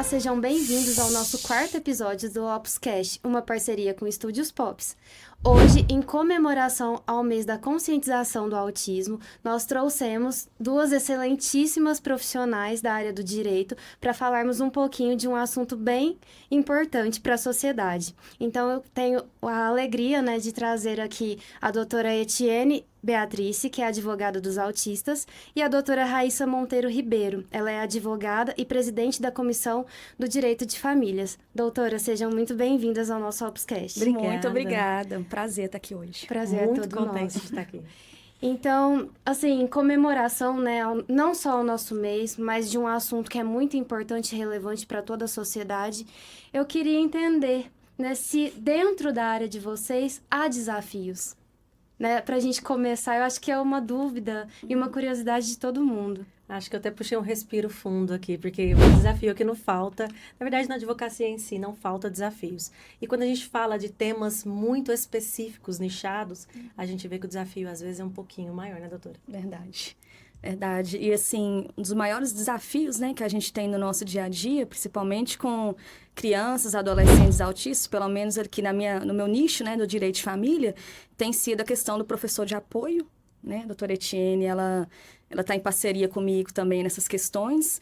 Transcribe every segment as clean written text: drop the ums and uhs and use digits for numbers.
sejam bem-vindos ao nosso quarto episódio do Opuscast, uma parceria com Estúdios Pops. Hoje, em comemoração ao mês da conscientização do autismo, nós trouxemos duas excelentíssimas profissionais da área do direito para falarmos um pouquinho de um assunto bem importante para a sociedade. Então, eu tenho a alegria, de trazer aqui a doutora Etienne Beatrice, que é advogada dos autistas, e a doutora Raíssa Monteiro Ribeiro. Ela é advogada e presidente da Comissão do Direito de Famílias. Doutora, sejam muito bem-vindas ao nosso Opuscast. Muito obrigada. Um prazer estar aqui hoje. Prazer muito é todo contente nosso. de estar aqui. Então, assim, em comemoração, não só ao nosso mês, mas de um assunto que é muito importante e relevante para toda a sociedade, eu queria entender, se dentro da área de vocês há desafios. Pra gente começar, eu acho que é uma dúvida e uma curiosidade de todo mundo. Acho que eu até puxei um respiro fundo aqui, porque o desafio que não falta, na verdade, na advocacia em si, não falta desafios. E quando a gente fala de temas muito específicos, nichados, a gente vê que o desafio, às vezes, é um pouquinho maior, né, doutora? Verdade. E, assim, um dos maiores desafios, que a gente tem no nosso dia a dia, principalmente com crianças, adolescentes autistas, pelo menos aqui no meu nicho, do direito de família, tem sido a questão do professor de apoio, A doutora Etienne, ela está em parceria comigo também nessas questões.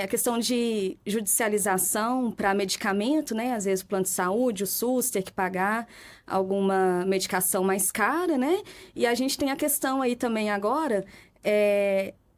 A questão de judicialização para medicamento, Às vezes o plano de saúde, o SUS, ter que pagar alguma medicação mais cara, E a gente tem a questão aí também agora,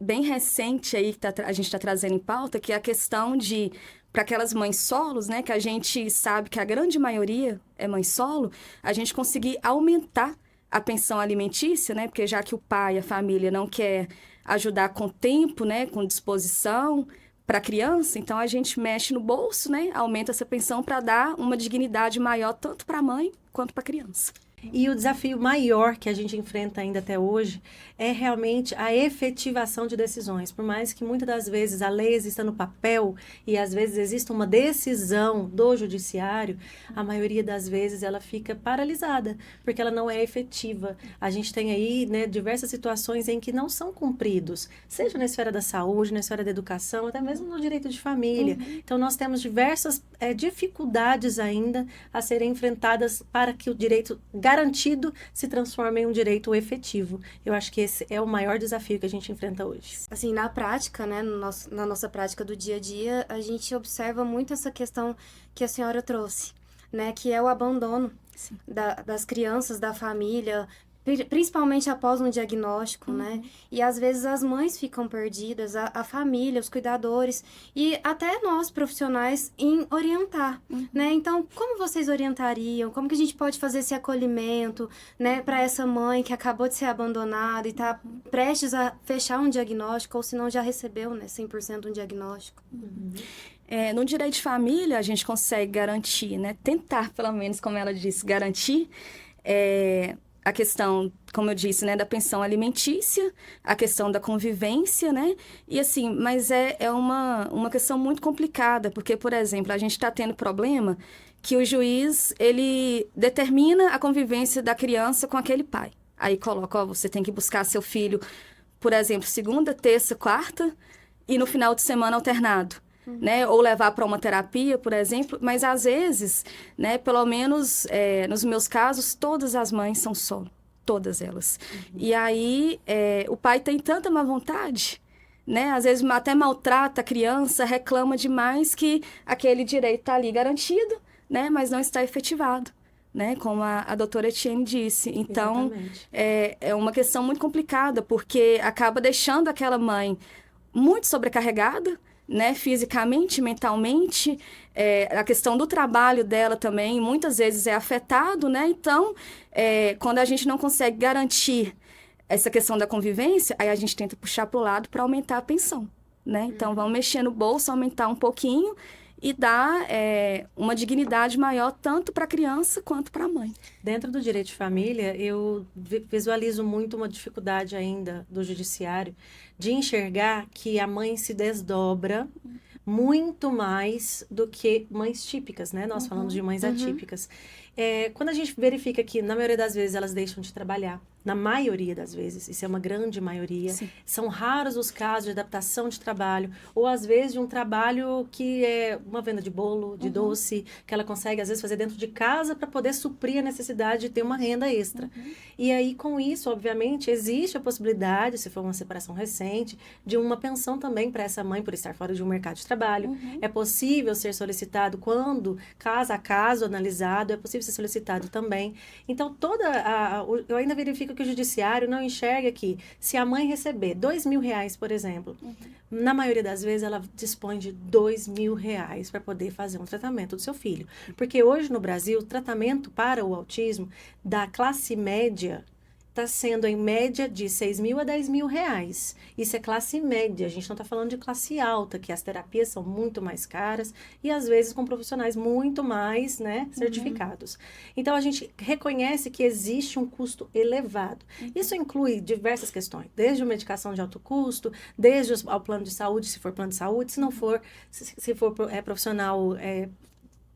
bem recente aí, que a gente está trazendo em pauta, que é a questão de, para aquelas mães solos, que a gente sabe que a grande maioria é mãe solo, a gente conseguir aumentar a pensão alimentícia, Porque já que o pai, a família, não quer ajudar com tempo, com disposição para a criança, então a gente mexe no bolso, Aumenta essa pensão para dar uma dignidade maior tanto para a mãe quanto para a criança. E o desafio maior que a gente enfrenta ainda até hoje é realmente a efetivação de decisões. Por mais que muitas das vezes a lei exista no papel e às vezes exista uma decisão do judiciário, a maioria das vezes ela fica paralisada, porque ela não é efetiva. A gente tem aí, diversas situações em que não são cumpridos, seja na esfera da saúde, na esfera da educação, até mesmo no direito de família. Então, nós temos diversas dificuldades ainda a serem enfrentadas para que o direito garantido se transforma em um direito efetivo. Eu acho que esse é o maior desafio que a gente enfrenta hoje. Assim, na prática, na nossa prática do dia a dia, a gente observa muito essa questão que a senhora trouxe, que é o abandono das crianças, da família, principalmente após um diagnóstico, E às vezes as mães ficam perdidas, a família, os cuidadores e até nós, profissionais, em orientar, Então, como vocês orientariam? Como que a gente pode fazer esse acolhimento, para essa mãe que acabou de ser abandonada e está prestes a fechar um diagnóstico ou se não já recebeu, 100% um diagnóstico? No direito de família, a gente consegue garantir, tentar, pelo menos, como ela disse, garantir a questão, como eu disse, da pensão alimentícia, a questão da convivência, E assim, mas é uma questão muito complicada, porque, por exemplo, a gente está tendo problema que o juiz, ele determina a convivência da criança com aquele pai. Aí coloca, você tem que buscar seu filho, por exemplo, segunda, terça, quarta, e no final de semana alternado. Ou levar para uma terapia, por exemplo, mas às vezes, pelo menos nos meus casos, todas as mães são solo, todas elas. E aí, o pai tem tanta má vontade, às vezes até maltrata a criança, reclama demais que aquele direito está ali garantido, mas não está efetivado. Como a doutora Etienne disse. Então, é uma questão muito complicada, porque acaba deixando aquela mãe muito sobrecarregada, fisicamente, mentalmente, a questão do trabalho dela também, muitas vezes é afetado, Então, quando a gente não consegue garantir essa questão da convivência, aí a gente tenta puxar para o lado para aumentar a pensão, Então, vamos mexer no bolso, aumentar um pouquinho e dar uma dignidade maior tanto para a criança quanto para a mãe. Dentro do direito de família, eu visualizo muito uma dificuldade ainda do judiciário de enxergar que a mãe se desdobra muito mais do que mães típicas, Nós falamos de mães atípicas. Quando a gente verifica que, na maioria das vezes, elas deixam de trabalhar, na maioria das vezes, isso é uma grande maioria, Sim. são raros os casos de adaptação de trabalho, ou às vezes de um trabalho que é uma venda de bolo, de doce, que ela consegue às vezes fazer dentro de casa para poder suprir a necessidade de ter uma renda extra. E aí, com isso, obviamente, existe a possibilidade, se for uma separação recente, de uma pensão também para essa mãe por estar fora de um mercado de trabalho. É possível ser solicitado quando, caso a caso analisado, é possível ser solicitado também. Então, eu ainda verifico que o judiciário não enxerga que, se a mãe receber R$2.000, por exemplo, na maioria das vezes ela dispõe de R$2.000 para poder fazer um tratamento do seu filho. Porque hoje no Brasil, o tratamento para o autismo da classe média está sendo em média de R$6.000 a R$10.000. Isso é classe média, a gente não está falando de classe alta, que as terapias são muito mais caras e às vezes com profissionais muito mais, né, certificados. Então a gente reconhece que existe um custo elevado. Isso inclui diversas questões, desde a medicação de alto custo, desde ao plano de saúde, se for plano de saúde, se não for, se for profissional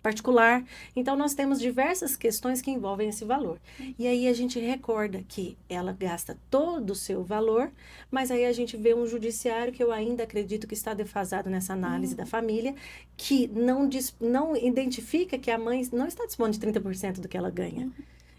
particular. Então, nós temos diversas questões que envolvem esse valor. E aí, a gente recorda que ela gasta todo o seu valor, mas aí a gente vê um judiciário que eu ainda acredito que está defasado nessa análise da família, que não identifica que a mãe não está dispondo de 30% do que ela ganha.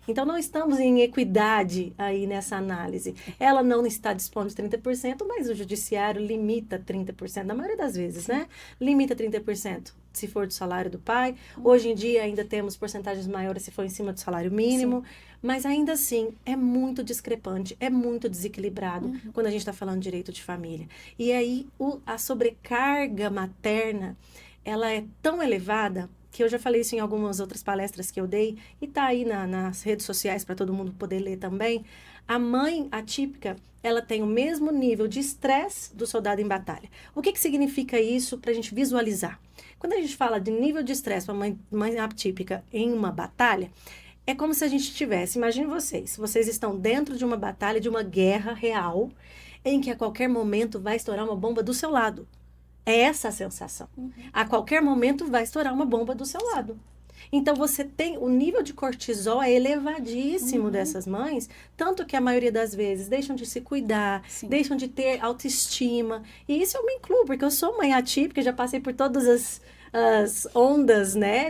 Então, não estamos em equidade aí nessa análise. Ela não está dispondo de 30%, mas o judiciário limita 30%, na maioria das vezes, né? Limita 30%, se for do salário do pai. Hoje em dia, ainda temos porcentagens maiores se for em cima do salário mínimo. Sim. Mas, ainda assim, é muito discrepante, é muito desequilibrado quando a gente está falando de direito de família. E aí, a sobrecarga materna, ela é tão elevada que eu já falei isso em algumas outras palestras que eu dei, e tá aí nas redes sociais para todo mundo poder ler também. A mãe atípica, ela tem o mesmo nível de estresse do soldado em batalha. O que significa isso para a gente visualizar? Quando a gente fala de nível de estresse para mãe atípica em uma batalha, é como se a gente tivesse, imagine vocês estão dentro de uma batalha, de uma guerra real, em que a qualquer momento vai estourar uma bomba do seu lado. É essa a sensação. A qualquer momento vai estourar uma bomba do seu lado. Então, você tem... O nível de cortisol é elevadíssimo dessas mães, tanto que a maioria das vezes deixam de se cuidar, deixam de ter autoestima. E isso eu me incluo, porque eu sou mãe atípica, já passei por todas as ondas, né,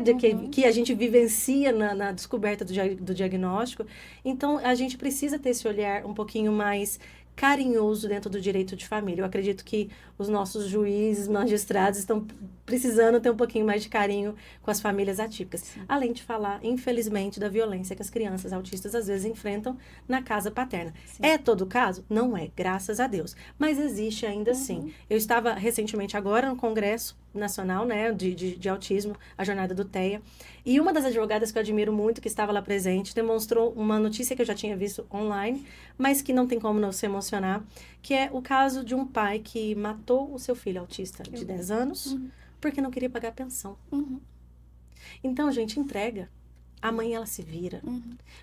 que a gente vivencia na descoberta do diagnóstico. Então, a gente precisa ter esse olhar um pouquinho mais carinhoso dentro do direito de família. Eu acredito que os nossos juízes, magistrados estão precisando ter um pouquinho mais de carinho com as famílias atípicas. Sim. Além de falar, infelizmente, da violência que as crianças autistas às vezes enfrentam na casa paterna. Sim. É todo o caso? Não é, graças a Deus. Mas existe ainda assim. Eu estava recentemente agora no Congresso Nacional, né, de Autismo, a jornada do TEA, e uma das advogadas que eu admiro muito, que estava lá presente, demonstrou uma notícia que eu já tinha visto online, mas que não tem como não se emocionar, que é o caso de um pai que matou o seu filho autista de 10 anos porque não queria pagar a pensão. Então, gente, entrega. A mãe, ela se vira.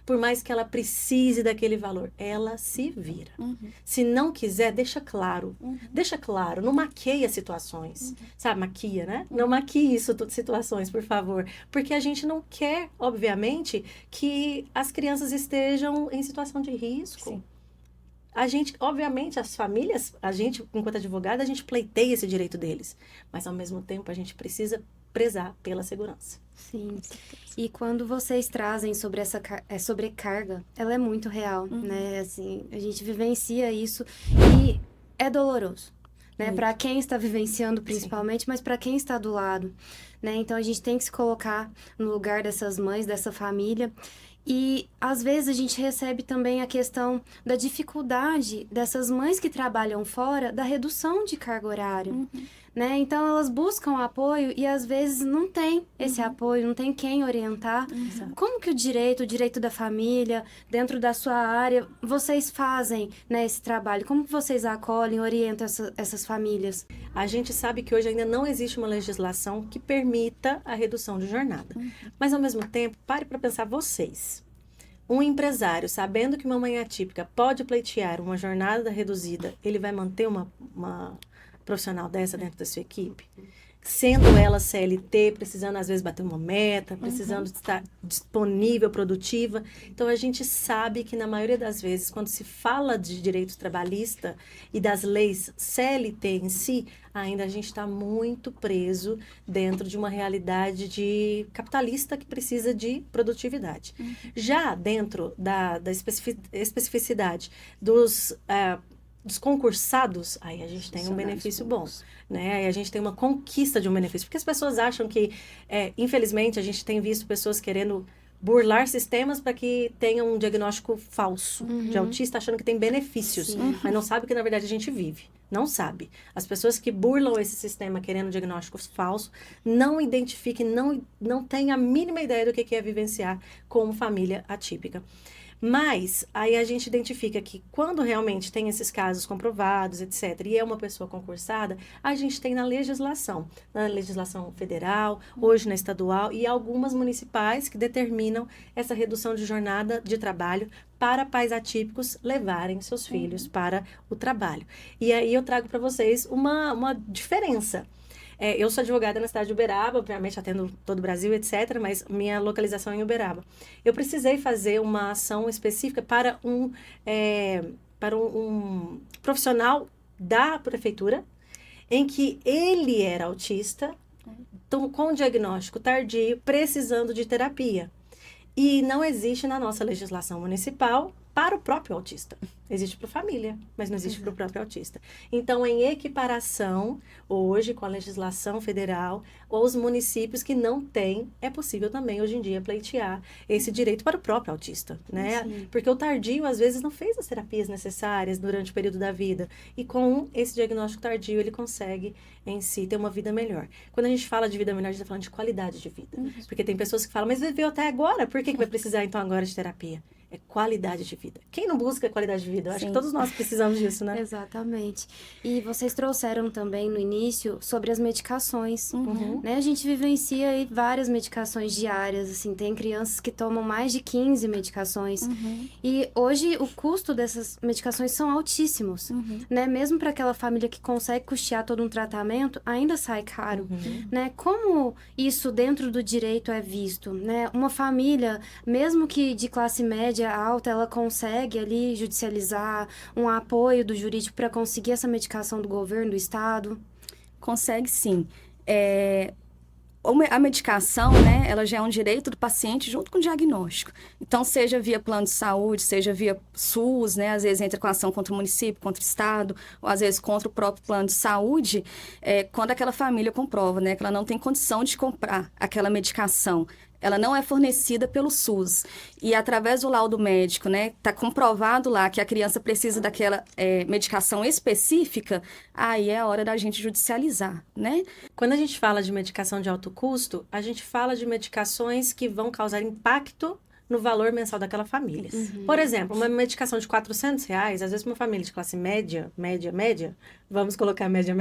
Por mais que ela precise daquele valor, ela se vira. Se não quiser, deixa claro. Deixa claro, não maqueia situações. Sabe, maquia, né? Não maquie situações, por favor. Porque a gente não quer, obviamente, que as crianças estejam em situação de risco. Sim. A gente, obviamente, as famílias, a gente, enquanto advogada, a gente pleiteia esse direito deles. Mas, ao mesmo tempo, a gente precisa prezar pela segurança. Sim. E quando vocês trazem sobre essa sobrecarga, ela é muito real, né? Assim, a gente vivencia isso e é doloroso, né? Para quem está vivenciando principalmente, mas para quem está do lado, né? Então, a gente tem que se colocar no lugar dessas mães, dessa família. E, às vezes, a gente recebe também a questão da dificuldade dessas mães que trabalham fora, da redução de carga horária, né? Então, elas buscam apoio e, às vezes, não tem esse apoio, não tem quem orientar. Como que o direito da família, dentro da sua área, vocês fazem, né, esse trabalho? Como que vocês acolhem, orientam essas famílias? A gente sabe que hoje ainda não existe uma legislação que permita a redução de jornada. Mas, ao mesmo tempo, pare para pensar vocês. Um empresário, sabendo que uma mãe atípica pode pleitear uma jornada reduzida, ele vai manter uma profissional dessa dentro da sua equipe? sendo ela CLT, precisando às vezes bater uma meta, precisando estar disponível, produtiva. Então a gente sabe que na maioria das vezes, quando se fala de direito trabalhista e das leis CLT em si, ainda a gente está muito preso dentro de uma realidade de capitalista que precisa de produtividade. Já dentro da especificidade dos concursados, aí a gente tem um benefício bom, né? Aí a gente tem uma conquista de um benefício. Porque as pessoas acham que, infelizmente, a gente tem visto pessoas querendo burlar sistemas para que tenham um diagnóstico falso de autista, achando que tem benefícios, mas não sabe que, na verdade, a gente vive. Não sabe. As pessoas que burlam esse sistema querendo diagnósticos falsos não identificam, não têm a mínima ideia do que é vivenciar como família atípica. Mas, aí a gente identifica que quando realmente tem esses casos comprovados, etc., e é uma pessoa concursada, a gente tem na legislação federal, hoje na estadual, e algumas municipais que determinam essa redução de jornada de trabalho para pais atípicos levarem seus filhos para o trabalho. E aí eu trago para vocês uma diferença. Eu sou advogada na cidade de Uberaba, obviamente atendo todo o Brasil, etc., mas minha localização é em Uberaba. Eu precisei fazer uma ação específica para um profissional da prefeitura, em que ele era autista, com diagnóstico tardio, precisando de terapia. E não existe na nossa legislação municipal para o próprio autista. Existe para a família, mas não existe para o próprio autista. Então, em equiparação, hoje, com a legislação federal, os municípios que não têm, é possível também, hoje em dia, pleitear esse direito para o próprio autista, né? Sim. Porque o tardio, às vezes, não fez as terapias necessárias durante o período da vida. E com esse diagnóstico tardio, ele consegue, em si, ter uma vida melhor. Quando a gente fala de vida melhor, a gente está falando de qualidade de vida. Porque tem pessoas que falam, mas viveu até agora, por que vai precisar, então, agora de terapia? É qualidade de vida. Quem não busca qualidade de vida? Eu acho que todos nós precisamos disso, né? Exatamente. E vocês trouxeram também no início sobre as medicações, né? A gente vivencia aí várias medicações diárias, assim, tem crianças que tomam mais de 15 medicações. E hoje o custo dessas medicações são altíssimos, né? Mesmo para aquela família que consegue custear todo um tratamento, ainda sai caro, né? Como isso dentro do direito é visto, né? Uma família, mesmo que de classe média alta, ela consegue ali judicializar um apoio do jurídico para conseguir essa medicação do governo, do estado? Consegue sim. A medicação, né, ela já é um direito do paciente junto com o diagnóstico. Então, seja via plano de saúde, seja via SUS, né, às vezes entra com ação contra o município, contra o estado, ou às vezes contra o próprio plano de saúde, quando aquela família comprova, né, que ela não tem condição de comprar aquela medicação, ela não é fornecida pelo SUS. E através do laudo médico, né, tá comprovado lá que a criança precisa daquela medicação específica, aí é a hora da gente judicializar, né? Quando a gente fala de medicação de alto custo, a gente fala de medicações que vão causar impacto no valor mensal daquela família. Por exemplo, uma medicação de R$400, às vezes uma família de classe média, vamos colocar média,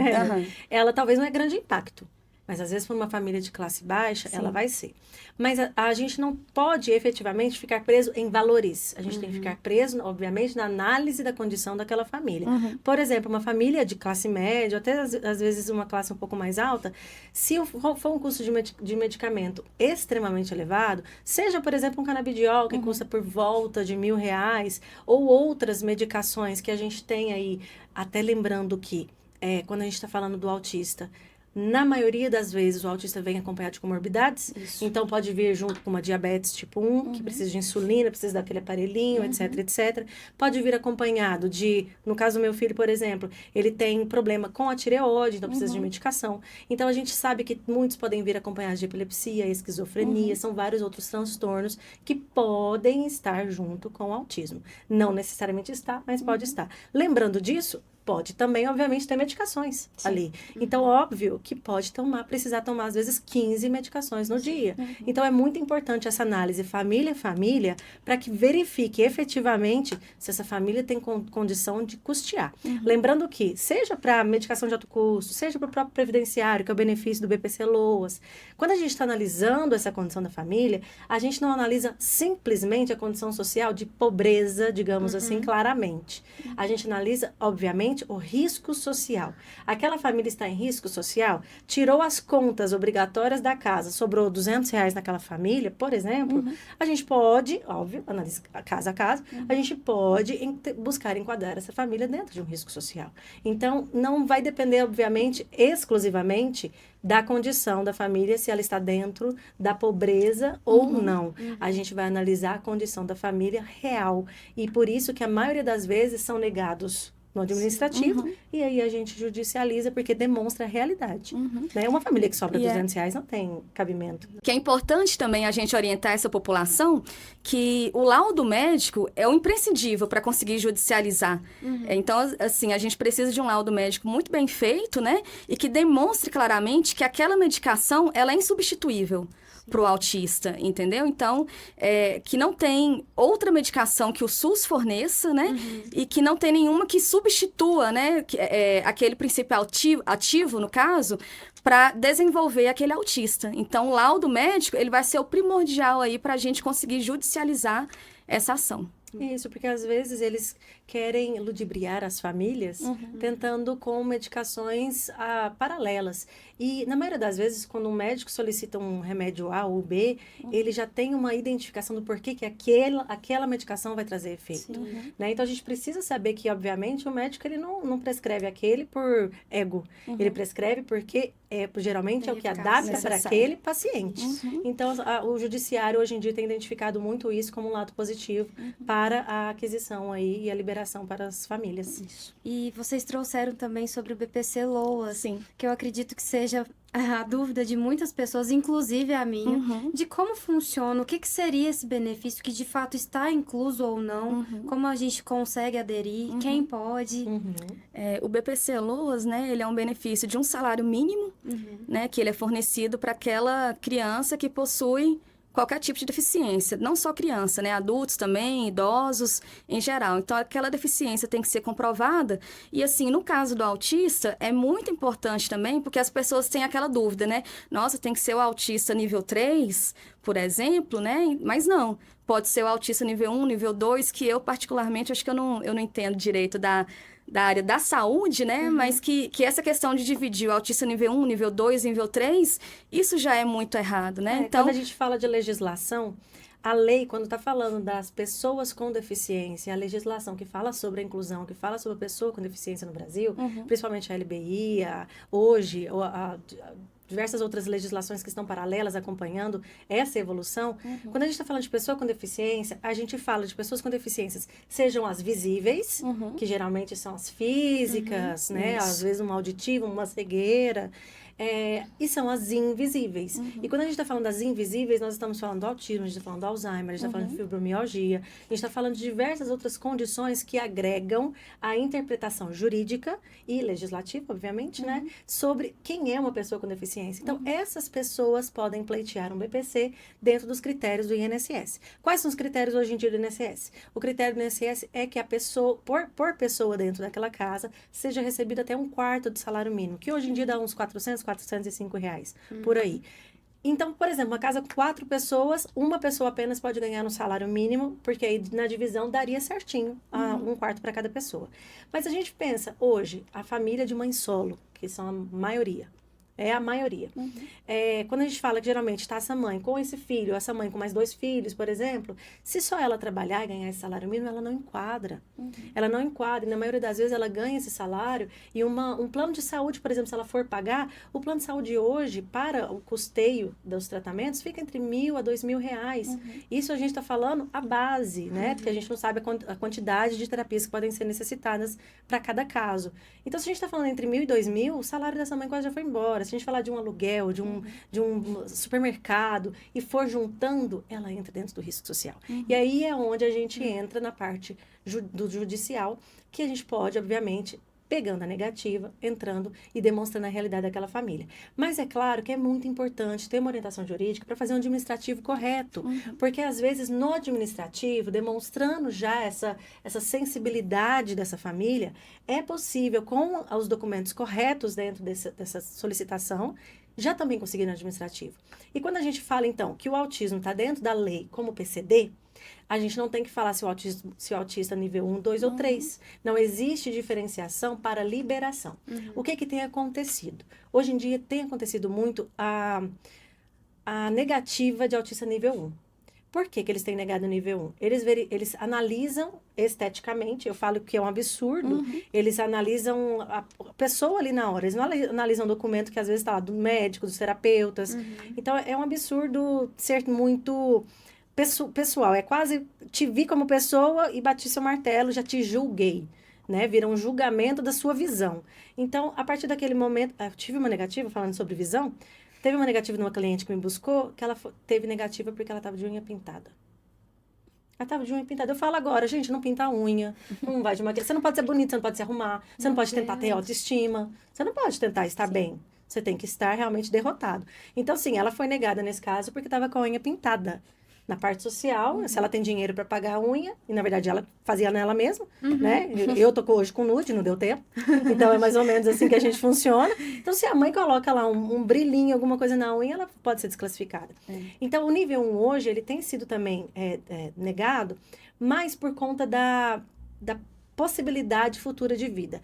ela talvez não é grande impacto. Mas, às vezes, para uma família de classe baixa, ela vai ser. Mas a gente não pode, efetivamente, ficar preso em valores. A gente tem que ficar preso, obviamente, na análise da condição daquela família. Por exemplo, uma família de classe média, até, às vezes, uma classe um pouco mais alta, se for um custo de medicamento extremamente elevado, seja, por exemplo, um canabidiol, que custa por volta de R$1.000, ou outras medicações que a gente tem aí, até lembrando que, quando a gente está falando do autista, na maioria das vezes, o autista vem acompanhado de comorbidades. Isso. Então, pode vir junto com uma diabetes tipo 1, que precisa de insulina, precisa daquele aparelhinho, etc, etc. Pode vir acompanhado de, no caso do meu filho, por exemplo, ele tem problema com a tireoide, então precisa de medicação. Então, a gente sabe que muitos podem vir acompanhados de epilepsia, esquizofrenia, são vários outros transtornos que podem estar junto com o autismo. Não necessariamente está, mas pode estar. Lembrando disso, pode também, obviamente, ter medicações ali. Então, óbvio que pode precisar tomar, às vezes, 15 medicações no dia. Então, é muito importante essa análise família a família, para que verifique efetivamente se essa família tem condição de custear. Lembrando que, seja para medicação de alto custo, seja para o próprio previdenciário, que é o benefício do BPC-LOAS, quando a gente está analisando essa condição da família, a gente não analisa simplesmente a condição social de pobreza, digamos assim, claramente. A gente analisa, obviamente, justamente o risco social. Aquela família está em risco social, tirou as contas obrigatórias da casa, sobrou R$ 200 naquela família, por exemplo, a gente pode, óbvio, analisa caso a caso, a gente pode buscar enquadrar essa família dentro de um risco social. Então, não vai depender, obviamente, exclusivamente da condição da família, se ela está dentro da pobreza ou não. A gente vai analisar a condição da família real. E por isso que a maioria das vezes são negados no administrativo, e aí a gente judicializa porque demonstra a realidade. Né? Uma família que sobra R$ 200 não tem cabimento. Que é importante também a gente orientar essa população que o laudo médico é o imprescindível para conseguir judicializar. Então, assim, a gente precisa de um laudo médico muito bem feito, né? E que demonstre claramente que aquela medicação, ela é insubstituível para o autista, entendeu? Então, que não tem outra medicação que o SUS forneça, né? E que não tem nenhuma que substitua, né? Aquele princípio ativo, no caso, para desenvolver aquele autista. Então, o laudo médico, ele vai ser o primordial aí para a gente conseguir judicializar essa ação. Isso, porque às vezes eles querem ludibriar as famílias tentando com medicações paralelas. E na maioria das vezes, quando um médico solicita um remédio A ou B, ele já tem uma identificação do porquê que aquela medicação vai trazer efeito. Né? Então a gente precisa saber que, obviamente, o médico ele não prescreve aquele por ego. Ele prescreve porque geralmente é o que adapta para aquele paciente. Então o judiciário hoje em dia tem identificado muito isso como um lado positivo para a aquisição aí e a liberação para as famílias. Isso. E vocês trouxeram também sobre o BPC LOAS, Sim. que eu acredito que seja a dúvida de muitas pessoas, inclusive a minha, de como funciona, o que seria esse benefício, que de fato está incluso ou não, como a gente consegue aderir, quem pode. O BPC LOAS, né, ele é um benefício de um salário mínimo, né, que ele é fornecido para aquela criança que possui qualquer tipo de deficiência, não só criança, né? Adultos também, idosos, em geral. Então, aquela deficiência tem que ser comprovada. E, assim, no caso do autista, é muito importante também, porque as pessoas têm aquela dúvida, né? Nossa, tem que ser o autista nível 3, por exemplo, né? Mas não. Pode ser o autista nível 1, nível 2, que eu, particularmente, acho que eu não entendo direito da área da saúde, né? Mas que essa questão de dividir o autista nível 1, nível 2, nível 3, isso já é muito errado, né? Então, quando a gente fala de legislação, a lei, quando está falando das pessoas com deficiência, a legislação que fala sobre a inclusão, que fala sobre a pessoa com deficiência no Brasil, principalmente a LBI, hoje, diversas outras legislações que estão paralelas acompanhando essa evolução. Quando a gente está falando de pessoa com deficiência, a gente fala de pessoas com deficiências, sejam as visíveis, que geralmente são as físicas, né? Às vezes uma auditiva, uma cegueira, e são as invisíveis. E quando a gente está falando das invisíveis, nós estamos falando do autismo, a gente está falando do Alzheimer, a gente está falando de fibromialgia, a gente está falando de diversas outras condições que agregam a interpretação jurídica e legislativa, obviamente, né? Sobre quem é uma pessoa com deficiência. Então, essas pessoas podem pleitear um BPC dentro dos critérios do INSS. Quais são os critérios hoje em dia do INSS? O critério do INSS é que a pessoa, por pessoa dentro daquela casa, seja recebida até 1/4 do salário mínimo, que hoje em dia dá uns R$ 405 por aí. Então, por exemplo, uma casa com 4 pessoas, uma pessoa apenas pode ganhar no salário mínimo, porque aí na divisão daria certinho 1/4 para cada pessoa. Mas a gente pensa, hoje, a família de mãe solo, que são a maioria, é a maioria. Quando a gente fala que geralmente está essa mãe com esse filho, essa mãe com mais 2 filhos, por exemplo, se só ela trabalhar e ganhar esse salário mínimo, ela não enquadra. Ela não enquadra, e na maioria das vezes ela ganha esse salário e um plano de saúde, por exemplo, se ela for pagar, o plano de saúde hoje, para o custeio dos tratamentos, fica entre R$ 1.000 a R$ 2.000. Isso a gente está falando a base, né? Porque a gente não sabe a quantidade de terapias que podem ser necessitadas para cada caso. Então, se a gente está falando entre R$ 1.000 e R$ 2.000, o salário dessa mãe quase já foi embora. Se a gente falar de um aluguel, de um supermercado e for juntando, ela entra dentro do risco social. E aí é onde a gente entra na parte do judicial, que a gente pode, obviamente, pegando a negativa, entrando e demonstrando a realidade daquela família. Mas é claro que é muito importante ter uma orientação jurídica para fazer um administrativo correto, porque às vezes no administrativo, demonstrando já essa sensibilidade dessa família, é possível, com os documentos corretos dentro dessa solicitação, já também conseguiram administrativo. E quando a gente fala, então, que o autismo está dentro da lei como PCD, a gente não tem que falar se o autista é nível 1, 2 ou 3. Não existe diferenciação para liberação. O que tem acontecido? Hoje em dia tem acontecido muito a negativa de autista nível 1. Por que eles têm negado o nível 1? Eles analisam esteticamente, eu falo que é um absurdo, eles analisam a pessoa ali na hora, eles não analisam o documento que às vezes está lá do médico, dos terapeutas. Então, é um absurdo ser muito pessoal, é quase te vi como pessoa e bati seu martelo, já te julguei, né? Vira um julgamento da sua visão. Então, a partir daquele momento, eu tive uma negativa falando sobre visão. Teve uma negativa de uma cliente que me buscou, que ela teve negativa porque ela estava de unha pintada. Ela estava de unha pintada. Eu falo agora, gente, não pinta a unha, não vai de maquiagem. Você não pode ser bonita, você não pode se arrumar, você não pode tentar ter autoestima, você não pode tentar estar bem. Você tem que estar realmente derrotado. Então, sim, ela foi negada nesse caso porque estava com a unha pintada. Na parte social, se ela tem dinheiro para pagar a unha, e na verdade ela fazia nela mesma, né? Eu tô hoje com nude, não deu tempo. Então é mais ou menos assim que a gente funciona. Então se a mãe coloca lá um brilhinho, alguma coisa na unha, ela pode ser desclassificada. Então o nível 1 hoje, ele tem sido também negado, mas por conta da possibilidade futura de vida.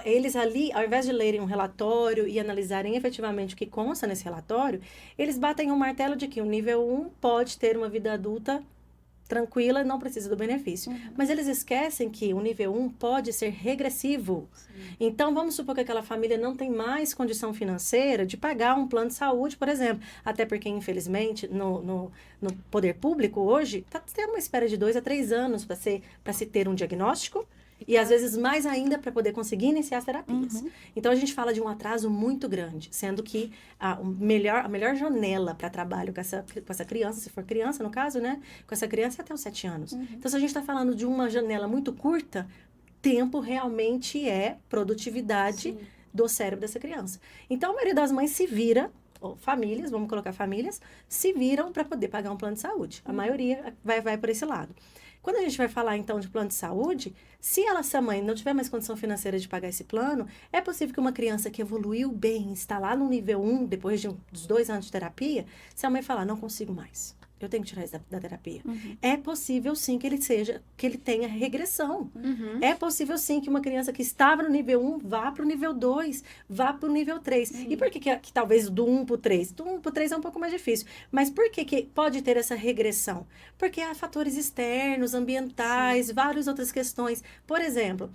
Eles ali, ao invés de lerem um relatório e analisarem efetivamente o que consta nesse relatório, eles batem um martelo de que o nível 1 pode ter uma vida adulta tranquila e não precisa do benefício. Mas eles esquecem que o nível 1 pode ser regressivo. Então, vamos supor que aquela família não tem mais condição financeira de pagar um plano de saúde, por exemplo. Até porque, infelizmente, no poder público hoje, está tendo uma espera de 2 a 3 anos para se ter um diagnóstico. E às vezes mais ainda para poder conseguir iniciar as terapias. Então a gente fala de um atraso muito grande, sendo que a melhor janela para trabalho com essa criança, se for criança no caso, né? Com essa criança é até os 7 anos. Então se a gente está falando de uma janela muito curta, tempo realmente é produtividade do cérebro dessa criança. Então a maioria das mães se vira, ou famílias, vamos colocar famílias, se viram para poder pagar um plano de saúde. A maioria vai por esse lado. Quando a gente vai falar, então, de plano de saúde, se essa mãe não tiver mais condição financeira de pagar esse plano, é possível que uma criança que evoluiu bem, está lá no nível 1, depois dos 2 anos de terapia, se a mãe falar, não consigo mais, eu tenho que tirar isso da terapia. É possível, sim, que ele tenha regressão. É possível, sim, que uma criança que estava no nível 1 vá para o nível 2, vá para o nível 3. E por que talvez do 1 para o 3? Do 1 para o 3 é um pouco mais difícil. Mas por que pode ter essa regressão? Porque há fatores externos, ambientais, várias outras questões. Por exemplo,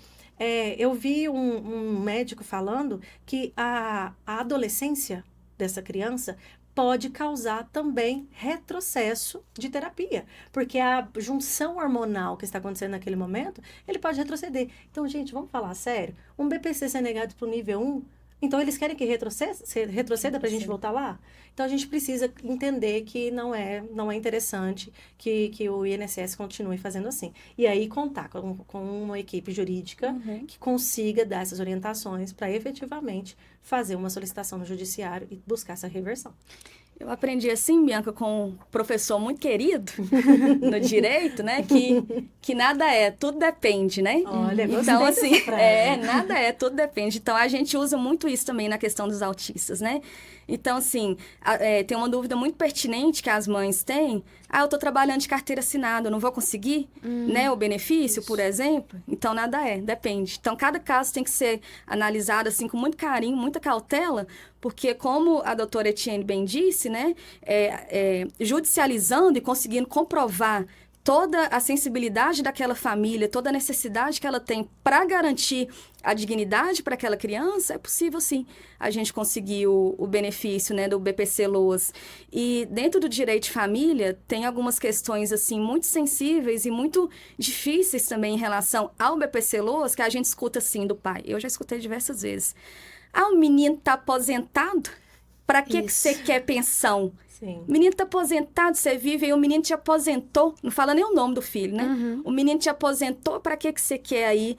eu vi um médico falando que a adolescência dessa criança pode causar também retrocesso de terapia, porque a junção hormonal que está acontecendo naquele momento, ele pode retroceder. Então, gente, vamos falar sério? Um BPC ser negado para o nível 1, então eles querem que retroceda para a gente voltar lá? Então, a gente precisa entender que não é interessante que o INSS continue fazendo assim. E aí, contar com uma equipe jurídica que consiga dar essas orientações para efetivamente fazer uma solicitação no judiciário e buscar essa reversão. Eu aprendi assim, Bianca, com um professor muito querido no direito, né? Que nada é, tudo depende, né? Olha, então, assim, nada é, tudo depende. Então, a gente usa muito isso também na questão dos autistas, né? Então, assim, tem uma dúvida muito pertinente que as mães têm. Eu tô trabalhando de carteira assinada, eu não vou conseguir, né? O benefício, por exemplo. Então, nada é, depende. Então, cada caso tem que ser analisado, assim, com muito carinho, muita cautela, porque, como a doutora Etienne bem disse, né? Judicializando e conseguindo comprovar toda a sensibilidade daquela família, toda a necessidade que ela tem para garantir a dignidade para aquela criança, é possível, sim, a gente conseguir o benefício, né, do BPC-LOAS. E dentro do direito de família, tem algumas questões, assim, muito sensíveis e muito difíceis também em relação ao BPC-LOAS, que a gente escuta, assim, do pai. Eu já escutei diversas vezes. O menino está aposentado? Para que você quer pensão? Sim. O menino está aposentado, você vive aí, o menino te aposentou, não fala nem o nome do filho, né? O menino te aposentou, para que você quer aí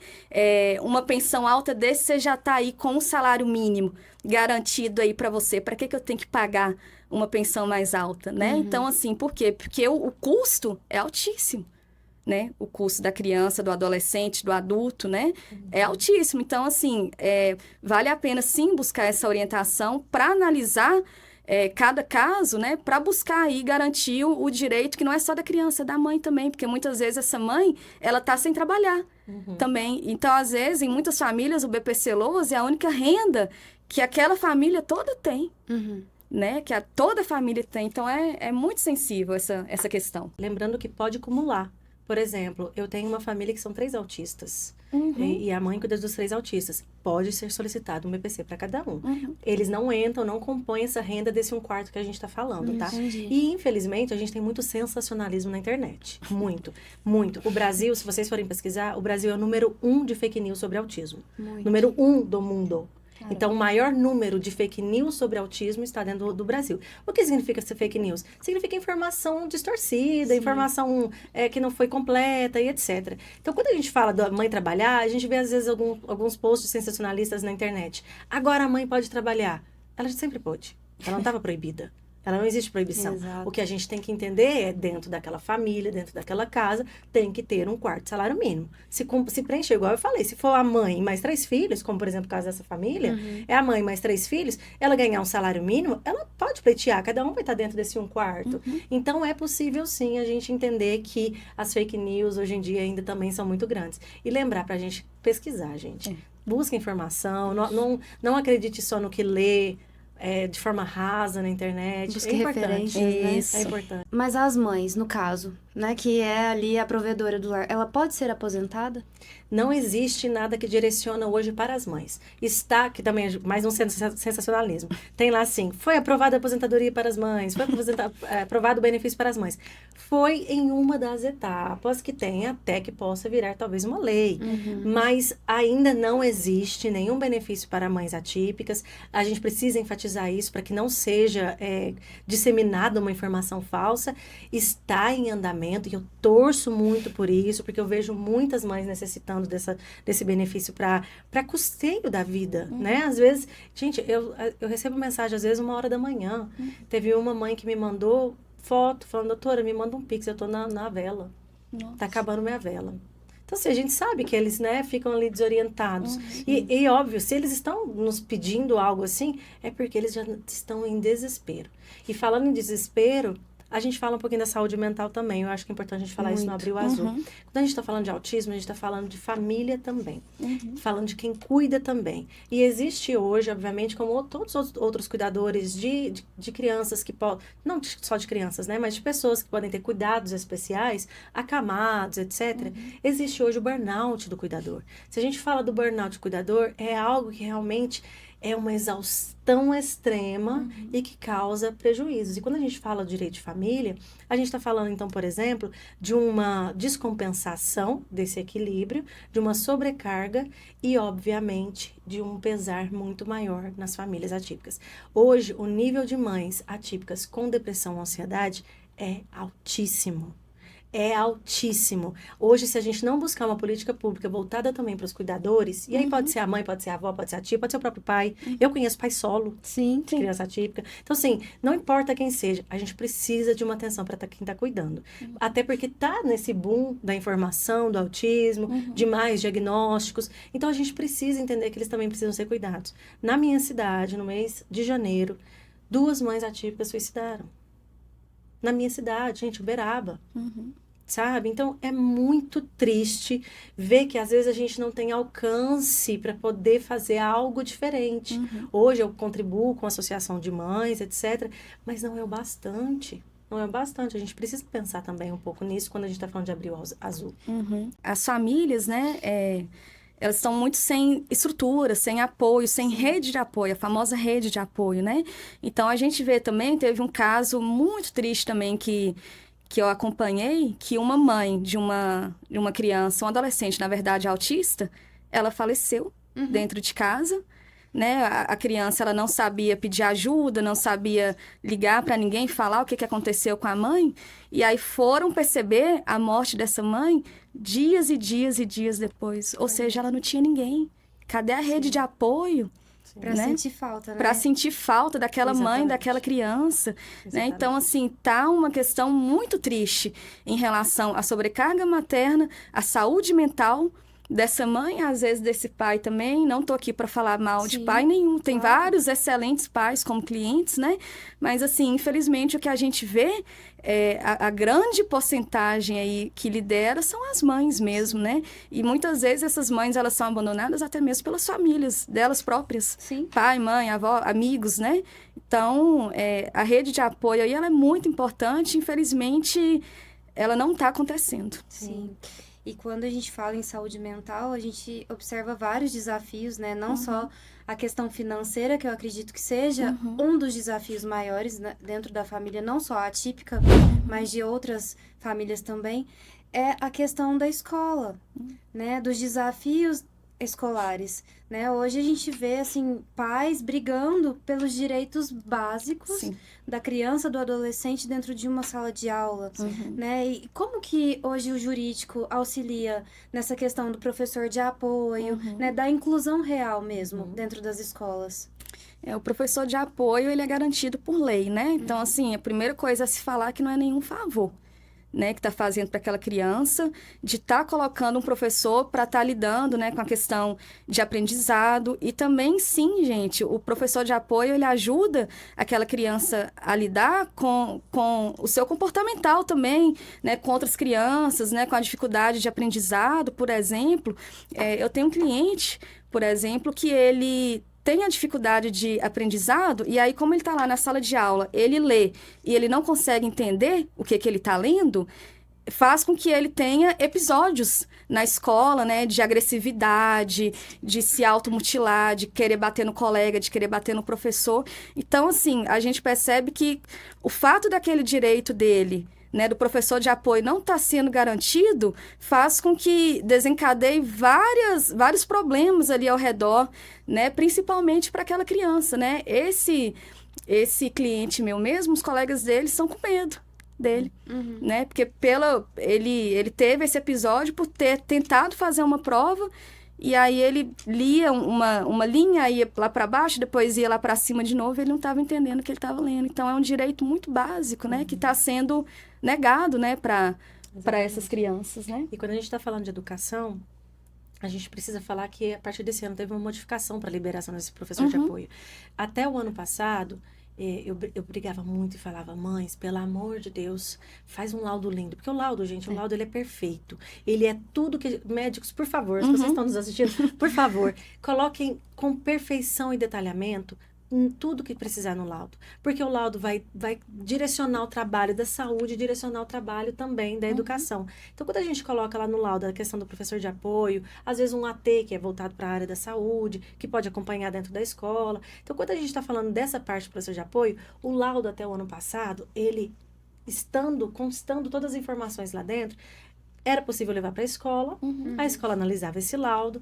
uma pensão alta desse, você já está aí com um salário mínimo garantido aí para você, para que eu tenho que pagar uma pensão mais alta, né? Então, assim, por quê? Porque o custo é altíssimo, né? O custo da criança, do adolescente, do adulto, né? É altíssimo. Então, assim, vale a pena, sim, buscar essa orientação para analisar cada caso, né? Para buscar aí garantir o direito que não é só da criança, é da mãe também. Porque muitas vezes essa mãe, ela tá sem trabalhar também. Então, às vezes, em muitas famílias, o BPC Loas é a única renda que aquela família toda tem. Né? Que toda a família tem. Então, é muito sensível essa questão. Lembrando que pode acumular. Por exemplo, eu tenho uma família que são 3 autistas. E a mãe cuida dos 3 autistas. Pode ser solicitado um BPC para cada um. Eles não entram, não compõem essa renda desse 1/4 que a gente está falando, tá? Entendi. E, infelizmente, a gente tem muito sensacionalismo na internet. Muito, muito. O Brasil, se vocês forem pesquisar, o Brasil é o número 1 de fake news sobre autismo. Número 1 do mundo. Então, o maior número de fake news sobre autismo está dentro do Brasil. O que significa ser fake news? Significa informação distorcida, informação que não foi completa e etc. Então, quando a gente fala da mãe trabalhar, a gente vê, às vezes, alguns posts sensacionalistas na internet. Agora a mãe pode trabalhar. Ela sempre pôde. Ela não estava proibida. Ela não existe proibição. Exato. O que a gente tem que entender é, dentro daquela família, dentro daquela casa, tem que ter 1/4 salário mínimo. Se preencher, igual eu falei, se for a mãe e mais 3 filhos, como por exemplo o caso dessa família, é a mãe mais 3 filhos, ela ganhar um salário mínimo, ela pode pleitear, cada um vai estar dentro desse 1/4. Então é possível sim a gente entender que as fake news hoje em dia ainda também são muito grandes. E lembrar pra gente pesquisar, gente. Busca informação, não acredite só no que lê, de forma rasa na internet. Busque referências, né? Isso. É importante. Mas as mães, no caso, né, que é ali a provedora do lar, ela pode ser aposentada? Não existe nada que direciona hoje para as mães. Está, que também é mais um sensacionalismo. Tem lá assim, foi aprovada a aposentadoria para as mães, foi aprovado o benefício para as mães. Foi em uma das etapas que tem até que possa virar talvez uma lei. Mas ainda não existe nenhum benefício para mães atípicas. A gente precisa enfatizar isso para que não seja disseminada uma informação falsa. Está em andamento e eu torço muito por isso, porque eu vejo muitas mães necessitando desse benefício para custeio da vida, né? Às vezes, gente, eu recebo mensagem, às vezes, 1h da manhã. Teve uma mãe que me mandou foto, falando, doutora, me manda um pix, eu tô na vela. Nossa. Tá acabando minha vela. Então, assim, a gente sabe que eles, né, ficam ali desorientados. E, óbvio, se eles estão nos pedindo algo assim, é porque eles já estão em desespero. E falando em desespero, a gente fala um pouquinho da saúde mental também. Eu acho que é importante a gente falar isso no Abril Azul. Quando a gente está falando de autismo, a gente está falando de família também. Falando de quem cuida também. E existe hoje, obviamente, como todos os outros cuidadores de crianças que podem... Não só de crianças, né? Mas de pessoas que podem ter cuidados especiais, acamados, etc. Existe hoje o burnout do cuidador. Se a gente fala do burnout do cuidador, é algo que realmente... é uma exaustão extrema e que causa prejuízos. E quando a gente fala de direito de família, a gente está falando, então, por exemplo, de uma descompensação desse equilíbrio, de uma sobrecarga e, obviamente, de um pesar muito maior nas famílias atípicas. Hoje, o nível de mães atípicas com depressão ou ansiedade é altíssimo. É altíssimo. Hoje, se a gente não buscar uma política pública voltada também para os cuidadores, e aí pode ser a mãe, pode ser a avó, pode ser a tia, pode ser o próprio pai. Eu conheço pai solo, Sim. de criança atípica. Então, assim, não importa quem seja, a gente precisa de uma atenção para quem está cuidando. Até porque tá nesse boom da informação, do autismo, de mais diagnósticos. Então, a gente precisa entender que eles também precisam ser cuidados. Na minha cidade, no mês de janeiro, 2 mães atípicas suicidaram. Na minha cidade, gente, Uberaba. Sabe? Então, é muito triste ver que, às vezes, a gente não tem alcance para poder fazer algo diferente. Hoje, eu contribuo com a associação de mães, etc. Mas não é o bastante. Não é o bastante. A gente precisa pensar também um pouco nisso quando a gente está falando de Abril Azul. As famílias, né, elas estão muito sem estrutura, sem apoio, sem rede de apoio, a famosa rede de apoio, né? Então, a gente vê também, teve um caso muito triste também que eu acompanhei, que uma mãe de uma criança, um adolescente, na verdade, autista, ela faleceu dentro de casa, né? A criança, ela não sabia pedir ajuda, não sabia ligar para ninguém, falar o que aconteceu com a mãe, e aí foram perceber a morte dessa mãe dias e dias e dias depois. Ou seja, ela não tinha ninguém. Cadê a rede de apoio? Pra né? sentir falta, né? Para sentir falta daquela mãe, Exatamente. daquela criança, né? Exatamente. Então, assim, tá uma questão muito triste em relação à sobrecarga materna, à saúde mental dessa mãe, às vezes desse pai também. Não tô aqui para falar mal de Sim, pai nenhum. Tem claro. vários excelentes pais como clientes, né? Mas, assim, infelizmente, o que a gente vê a grande porcentagem aí que lidera são as mães mesmo, né? E muitas vezes essas mães, elas são abandonadas até mesmo pelas famílias delas próprias. Sim. Pai, mãe, avó, amigos, né? Então, a rede de apoio aí, ela é muito importante. Infelizmente, ela não está acontecendo. Sim. E quando a gente fala em saúde mental, a gente observa vários desafios, né? Não só a questão financeira, que eu acredito que seja um dos desafios maiores, né, dentro da família, não só atípica, mas de outras famílias também, é a questão da escola, né? Dos desafios escolares, né? Hoje a gente vê, assim, pais brigando pelos direitos básicos Sim. da criança, do adolescente dentro de uma sala de aula, né? E como que hoje o jurídico auxilia nessa questão do professor de apoio, né? Da inclusão real mesmo dentro das escolas? O professor de apoio, ele é garantido por lei, né? Então, assim, a primeira coisa a se falar que não é nenhum favor, né, que está fazendo para aquela criança, de estar colocando um professor para estar lidando, né, com a questão de aprendizado. E também, sim, gente, o professor de apoio, ele ajuda aquela criança a lidar com o seu comportamental também, né, com outras crianças, né, com a dificuldade de aprendizado, por exemplo. Eu tenho um cliente, por exemplo, que ele tem a dificuldade de aprendizado, e aí, como ele está lá na sala de aula, ele lê e ele não consegue entender o que ele está lendo, faz com que ele tenha episódios na escola, né, de agressividade, de se automutilar, de querer bater no colega, de querer bater no professor. Então, assim, a gente percebe que o fato daquele direito dele, né, do professor de apoio não estar sendo garantido, faz com que desencadeie vários problemas ali ao redor, né, principalmente para aquela criança, né? Esse cliente meu mesmo, os colegas dele são com medo dele, né? Porque ele teve esse episódio por ter tentado fazer uma prova. E aí ele lia uma linha, ia lá para baixo, depois ia lá para cima de novo, e ele não estava entendendo o que ele estava lendo. Então, é um direito muito básico, né? Que está sendo negado, né? Para essas crianças, né? E quando a gente está falando de educação, a gente precisa falar que a partir desse ano teve uma modificação para a liberação desse professor de apoio. Até o ano passado, eu brigava muito e falava, mães, pelo amor de Deus, faz um laudo lindo. Porque o laudo, gente, o laudo ele é perfeito. Ele é tudo que... Médicos, por favor, se vocês estão nos assistindo, por favor, coloquem com perfeição e detalhamento em tudo que precisar no laudo. Porque o laudo vai direcionar o trabalho da saúde, direcionar o trabalho também da educação. Então, quando a gente coloca lá no laudo a questão do professor de apoio, às vezes um AT que é voltado para a área da saúde, que pode acompanhar dentro da escola. Então, quando a gente está falando dessa parte do professor de apoio, o laudo até o ano passado, ele constando todas as informações lá dentro, era possível levar para a escola analisava esse laudo,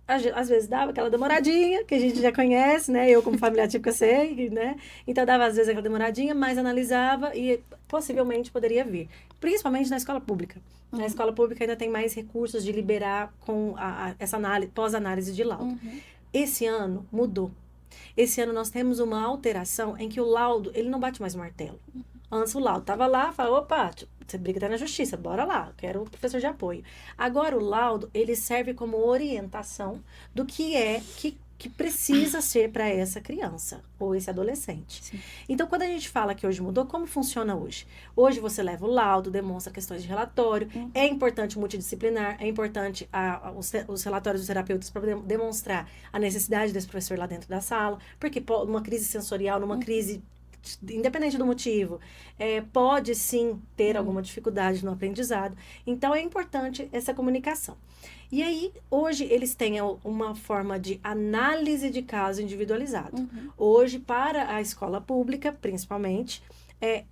às vezes dava aquela demoradinha, que a gente já conhece, né? Eu, como familiar típica, sei, né? Então, dava às vezes aquela demoradinha, mas analisava e possivelmente poderia vir. Principalmente na escola pública. Na escola pública ainda tem mais recursos de liberar com essa análise, pós-análise de laudo. Esse ano mudou. Esse ano nós temos uma alteração em que o laudo, ele não bate mais o martelo. Antes o laudo estava lá, falava, opa, você briga até na justiça, bora lá, quero o professor de apoio. Agora o laudo, ele serve como orientação do que que precisa ser para essa criança ou esse adolescente. Sim. Então, quando a gente fala que hoje mudou, como funciona hoje? Hoje você leva o laudo, demonstra questões de relatório, é importante multidisciplinar, é importante os relatórios dos terapeutas para demonstrar a necessidade desse professor lá dentro da sala, porque numa crise sensorial, numa crise independente do motivo, pode sim ter alguma dificuldade no aprendizado. Então, é importante essa comunicação. E aí, hoje, eles têm uma forma de análise de caso individualizado. Hoje, para a escola pública, principalmente,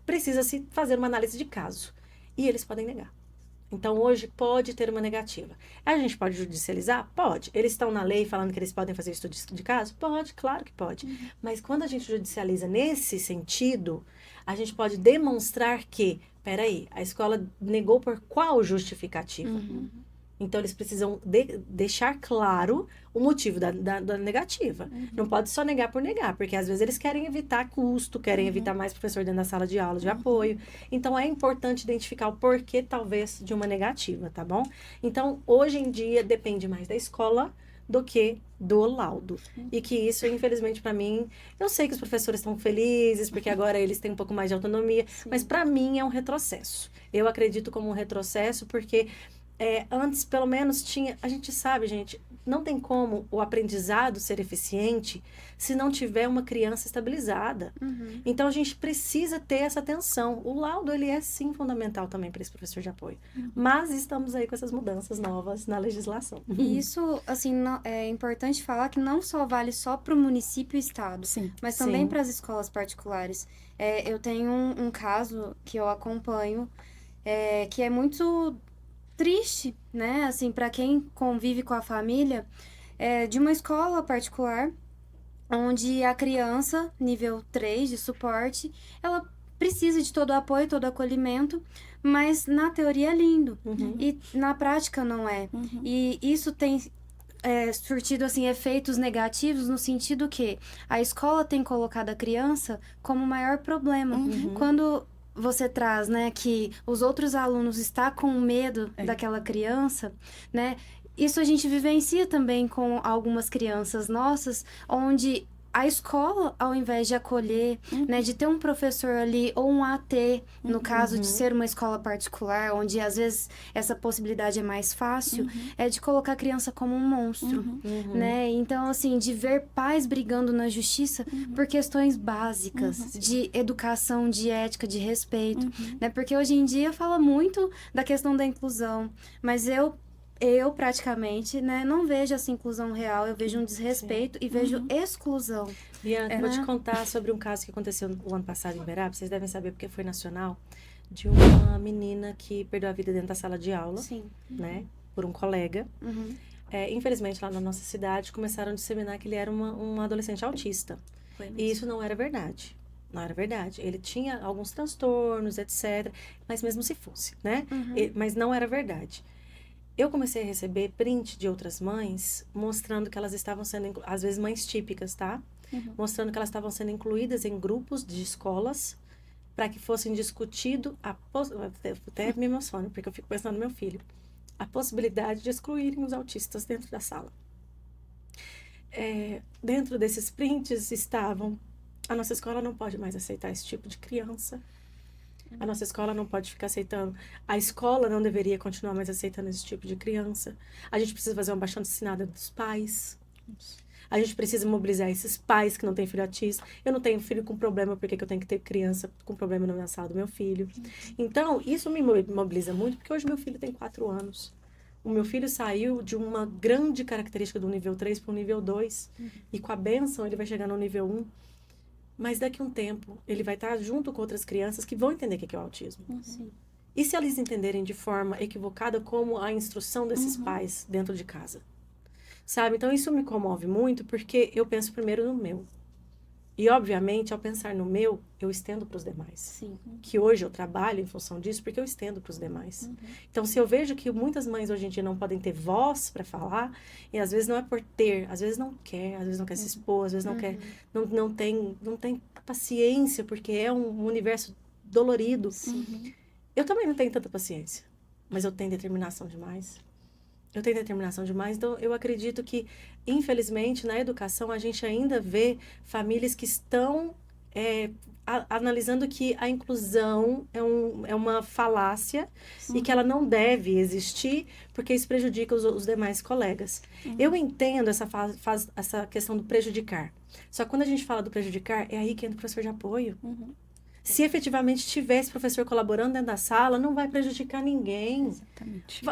precisa-se fazer uma análise de caso. E eles podem negar. Então, hoje, pode ter uma negativa. A gente pode judicializar? Pode. Eles estão na lei falando que eles podem fazer estudo de caso? Pode, claro que pode. Mas quando a gente judicializa nesse sentido, a gente pode demonstrar que, peraí, a escola negou por qual justificativa? Então, eles precisam deixar claro o motivo da negativa. Não pode só negar por negar, porque às vezes eles querem evitar custo, querem evitar mais professor dentro da sala de aula de apoio. Então, é importante identificar o porquê, talvez, de uma negativa, tá bom? Então, hoje em dia, depende mais da escola do que do laudo. E que isso, infelizmente, para mim, eu sei que os professores estão felizes, porque agora eles têm um pouco mais de autonomia, mas para mim é um retrocesso. Eu acredito como um retrocesso, porque antes, pelo menos, a gente sabe, gente, não tem como o aprendizado ser eficiente se não tiver uma criança estabilizada. Então, a gente precisa ter essa atenção. O laudo, ele é, sim, fundamental também para esse professor de apoio. Mas estamos aí com essas mudanças novas na legislação. E isso, assim, é importante falar que não só vale só para o município e estado, mas também para as escolas particulares. Eu tenho um caso que eu acompanho, que é muito triste, né? Assim, para quem convive com a família, de uma escola particular, onde a criança, nível 3 de suporte, ela precisa de todo o apoio, todo o acolhimento, mas na teoria é lindo. E na prática não é. E isso tem surtido, assim, efeitos negativos no sentido que a escola tem colocado a criança como o maior problema. Quando você traz, né, que os outros alunos estão com medo daquela criança, né? Isso a gente vivencia também com algumas crianças nossas, onde a escola, ao invés de acolher, né, de ter um professor ali, ou um AT, no caso de ser uma escola particular, onde às vezes essa possibilidade é mais fácil, é de colocar a criança como um monstro, né? Então, assim, de ver pais brigando na justiça por questões básicas de educação, de ética, de respeito, né? Porque hoje em dia fala muito da questão da inclusão, mas eu praticamente, né, não vejo essa inclusão real, eu vejo um desrespeito e vejo exclusão. Bianca, vou te contar sobre um caso que aconteceu o ano passado em Uberaba, vocês devem saber porque foi nacional, de uma menina que perdeu a vida dentro da sala de aula, né, por um colega. Infelizmente, lá na nossa cidade, começaram a disseminar que ele era um adolescente autista. E isso não era verdade. Não era verdade. Ele tinha alguns transtornos, etc. Mas mesmo se fosse, né? Mas não era verdade. Eu comecei a receber print de outras mães mostrando que elas estavam sendo, às vezes mães típicas, tá? Mostrando que elas estavam sendo incluídas em grupos de escolas para que fossem discutido até me emociono, porque eu fico pensando no meu filho, a possibilidade de excluírem os autistas dentro da sala. Dentro desses prints estavam: a nossa escola não pode mais aceitar esse tipo de criança. A nossa escola não pode ficar aceitando. A escola não deveria continuar mais aceitando esse tipo de criança. A gente precisa fazer uma abaixo-assinada dos pais. A gente precisa mobilizar esses pais que não têm filho autista. Eu não tenho filho com problema, por que eu tenho que ter criança com problema na sala do meu filho? Então, isso me mobiliza muito, porque hoje meu filho tem 4 anos. O meu filho saiu de uma grande característica do nível 3 para o nível 2. E com a bênção, ele vai chegar no nível 1. Mas daqui a um tempo, ele vai estar junto com outras crianças que vão entender o que é o autismo. E se eles entenderem de forma equivocada, como a instrução desses pais dentro de casa? Sabe? Então, isso me comove muito, porque eu penso primeiro no meu. E, obviamente, ao pensar no meu, eu estendo para os demais. Que hoje eu trabalho em função disso, porque eu estendo para os demais. Então, se eu vejo que muitas mães hoje em dia não podem ter voz para falar, e às vezes não é por ter, às vezes não quer, às vezes não quer se expor, às vezes não quer, não tem paciência, porque é um universo dolorido. Eu também não tenho tanta paciência, mas eu tenho determinação demais. Então, eu acredito que, infelizmente, na educação, a gente ainda vê famílias que estão analisando que a inclusão é uma falácia e que ela não deve existir, porque isso prejudica os demais colegas. Eu entendo essa questão do prejudicar. Só que quando a gente fala do prejudicar, é aí que entra o professor de apoio. Se efetivamente tivesse professor colaborando dentro da sala, não vai prejudicar ninguém. Exatamente.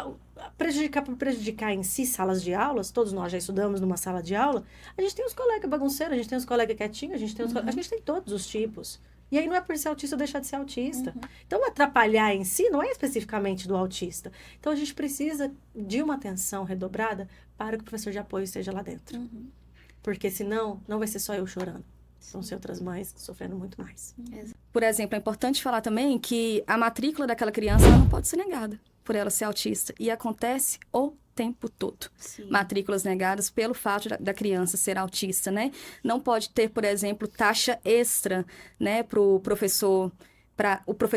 Prejudicar em si salas de aulas, todos nós já estudamos numa sala de aula, a gente tem os colegas bagunceiros, a gente tem os colegas quietinhos, a gente tem todos os tipos. E aí não é por ser autista ou deixar de ser autista. Então, atrapalhar em si não é especificamente do autista. Então, a gente precisa de uma atenção redobrada para que o professor de apoio esteja lá dentro. Porque senão, não vai ser só eu chorando. Vão ser outras mães sofrendo muito mais. Por exemplo, é importante falar também que a matrícula daquela criança ela não pode ser negada. por ela ser autista. E acontece o tempo todo. Sim. Matrículas negadas pelo fato da criança ser autista, né? Não pode ter, por exemplo, taxa extra, né, para o professor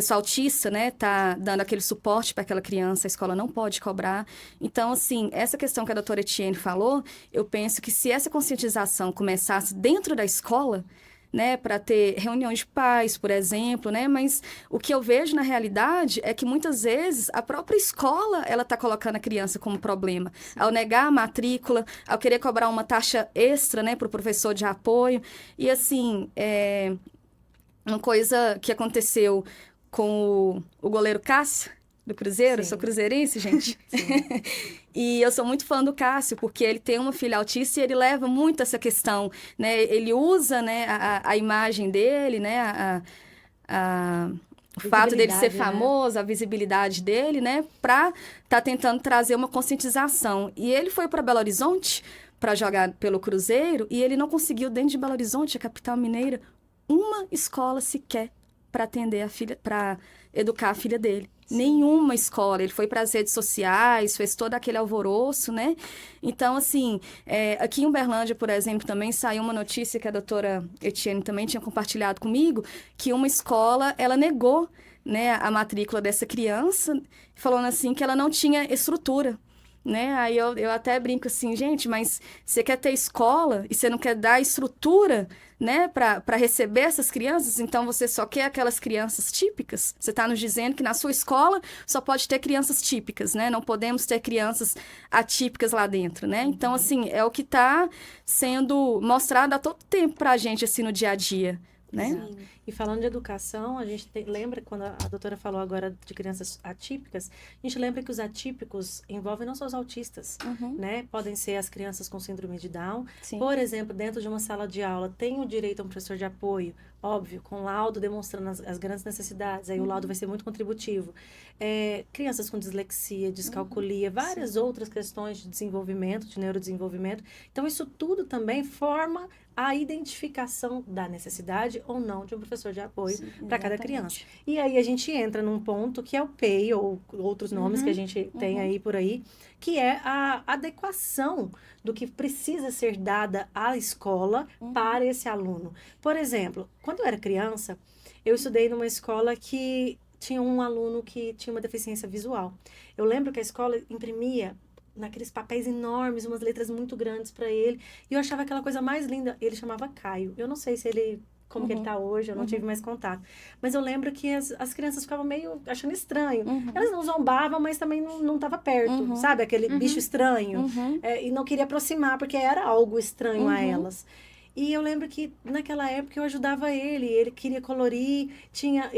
autista, né, tá dando aquele suporte para aquela criança, a escola não pode cobrar. Então, assim, essa questão que a doutora Etienne falou, eu penso que se essa conscientização começasse dentro da escola, né, para ter reuniões de pais, por exemplo, né, mas o que eu vejo na realidade é que muitas vezes a própria escola, ela está colocando a criança como problema, ao negar a matrícula, ao querer cobrar uma taxa extra, né, para o professor de apoio, e assim, uma coisa que aconteceu com o goleiro Cássio, do Cruzeiro, eu sou cruzeirense, gente. E eu sou muito fã do Cássio, porque ele tem uma filha autista e ele leva muito essa questão, né? Ele usa, né, a imagem dele, né, o fato dele ser famoso, a visibilidade dele, né, para estar tentando trazer uma conscientização. E ele foi para Belo Horizonte para jogar pelo Cruzeiro e ele não conseguiu, dentro de Belo Horizonte, a capital mineira, uma escola sequer para atender a filha, para educar a filha dele. Sim. Nenhuma escola. Ele foi para as redes sociais, fez todo aquele alvoroço, né? Então, assim, aqui em Uberlândia, por exemplo, também saiu uma notícia que a doutora Etienne também tinha compartilhado comigo, que uma escola, ela negou, né, a matrícula dessa criança, falando assim que ela não tinha estrutura. Né? Aí eu até brinco assim, gente, mas você quer ter escola e você não quer dar estrutura, né, para receber essas crianças, então você só quer aquelas crianças típicas? Você está nos dizendo que na sua escola só pode ter crianças típicas, né? Não podemos ter crianças atípicas lá dentro, né? Então, assim, é o que está sendo mostrado a todo tempo para a gente, assim, no dia a dia, né? Sim. E falando de educação, a gente lembra, quando a doutora falou agora de crianças atípicas, a gente lembra que os atípicos envolvem não só os autistas, né? Podem ser as crianças com síndrome de Down. Sim. Por exemplo, dentro de uma sala de aula, tem o direito a um professor de apoio, óbvio, com laudo demonstrando as grandes necessidades, aí o laudo vai ser muito contributivo. Crianças com dislexia, descalculia, várias outras questões de desenvolvimento, de neurodesenvolvimento. Então, isso tudo também forma a identificação da necessidade ou não de um professor de apoio para cada criança. E aí a gente entra num ponto que é o PEI, ou outros nomes que a gente tem aí por aí, que é a adequação do que precisa ser dada à escola para esse aluno. Por exemplo, quando eu era criança, eu estudei numa escola que tinha um aluno que tinha uma deficiência visual. Eu lembro que a escola imprimia naqueles papéis enormes, umas letras muito grandes para ele, e eu achava aquela coisa mais linda. Ele chamava Caio. Eu não sei se ele... como que ele tá hoje, eu não tive mais contato. Mas eu lembro que as crianças ficavam meio achando estranho. Elas não zombavam, mas também não tava perto, sabe? Aquele bicho estranho. E não queria aproximar, porque era algo estranho a elas. E eu lembro que naquela época eu ajudava ele queria colorir, tinha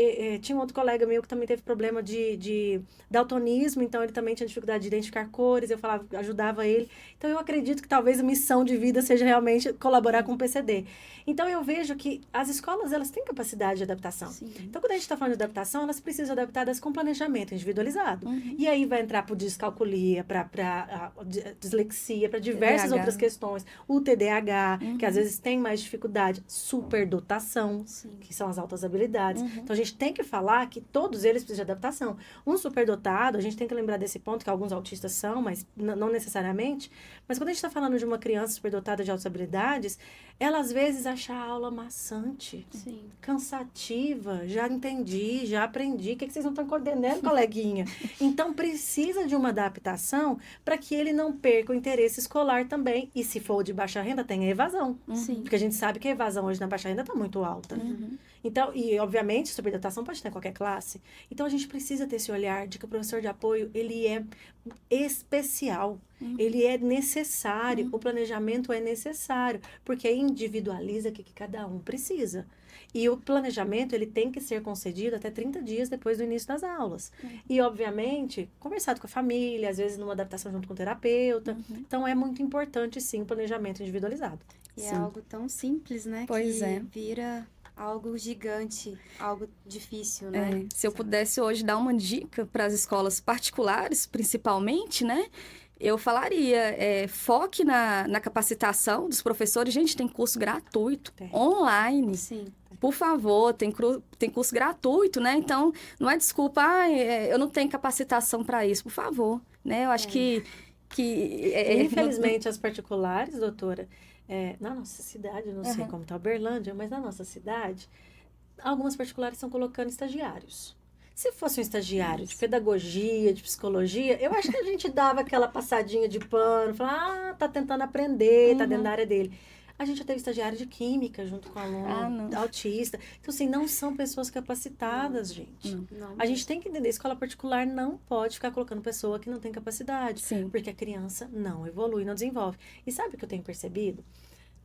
um outro colega meu que também teve problema de daltonismo, então ele também tinha dificuldade de identificar cores, eu ajudava ele. Então eu acredito que talvez a missão de vida seja realmente colaborar com o PCD. Então eu vejo que as escolas, elas têm capacidade de adaptação. Sim. Então quando a gente está falando de adaptação, elas precisam adaptadas com planejamento individualizado. E aí vai entrar para descalculia, para dislexia, para diversas outras questões. O TDAH, que às vezes tem mais dificuldade, superdotação, que são as altas habilidades. Então, a gente tem que falar que todos eles precisam de adaptação. Um superdotado, a gente tem que lembrar desse ponto, que alguns autistas são, mas não necessariamente. Mas quando a gente está falando de uma criança superdotada de altas habilidades, ela, às vezes, acha a aula maçante, cansativa, já entendi, já aprendi. O que vocês não estão coordenando, coleguinha? Então, precisa de uma adaptação para que ele não perca o interesse escolar também. E se for de baixa renda, tem a evasão. Porque a gente sabe que a evasão hoje na baixa renda está muito alta. Então, e obviamente, superdotação pode ter em qualquer classe. Então, a gente precisa ter esse olhar de que o professor de apoio, ele é especial. Ele é necessário. O planejamento é necessário. Porque aí individualiza o que cada um precisa. E o planejamento, ele tem que ser concedido até 30 dias depois do início das aulas. E, obviamente, conversado com a família, às vezes numa adaptação junto com o terapeuta. Então, é muito importante, sim, o planejamento individualizado. E é algo tão simples, né? Pois que vira algo gigante, algo difícil, né? Se eu pudesse hoje dar uma dica para as escolas particulares, principalmente, né? Eu falaria, foque na capacitação dos professores. Gente, tem curso gratuito, online. Sim. por favor, tem curso gratuito, né? Então, não é desculpa, eu não tenho capacitação para isso, por favor, né? Eu acho que infelizmente, as particulares, doutora, na nossa cidade, eu não sei como está Uberlândia, mas na nossa cidade, algumas particulares estão colocando estagiários. Se fosse um estagiário de pedagogia, de psicologia, eu acho que a gente dava aquela passadinha de pano, falava, tá tentando aprender, tá dentro da área dele. A gente já teve estagiário de química junto com aluno autista. Então, assim, não são pessoas capacitadas, gente. Não. A gente tem que entender, escola particular não pode ficar colocando pessoa que não tem capacidade. Sim. Porque a criança não evolui, não desenvolve. E sabe o que eu tenho percebido?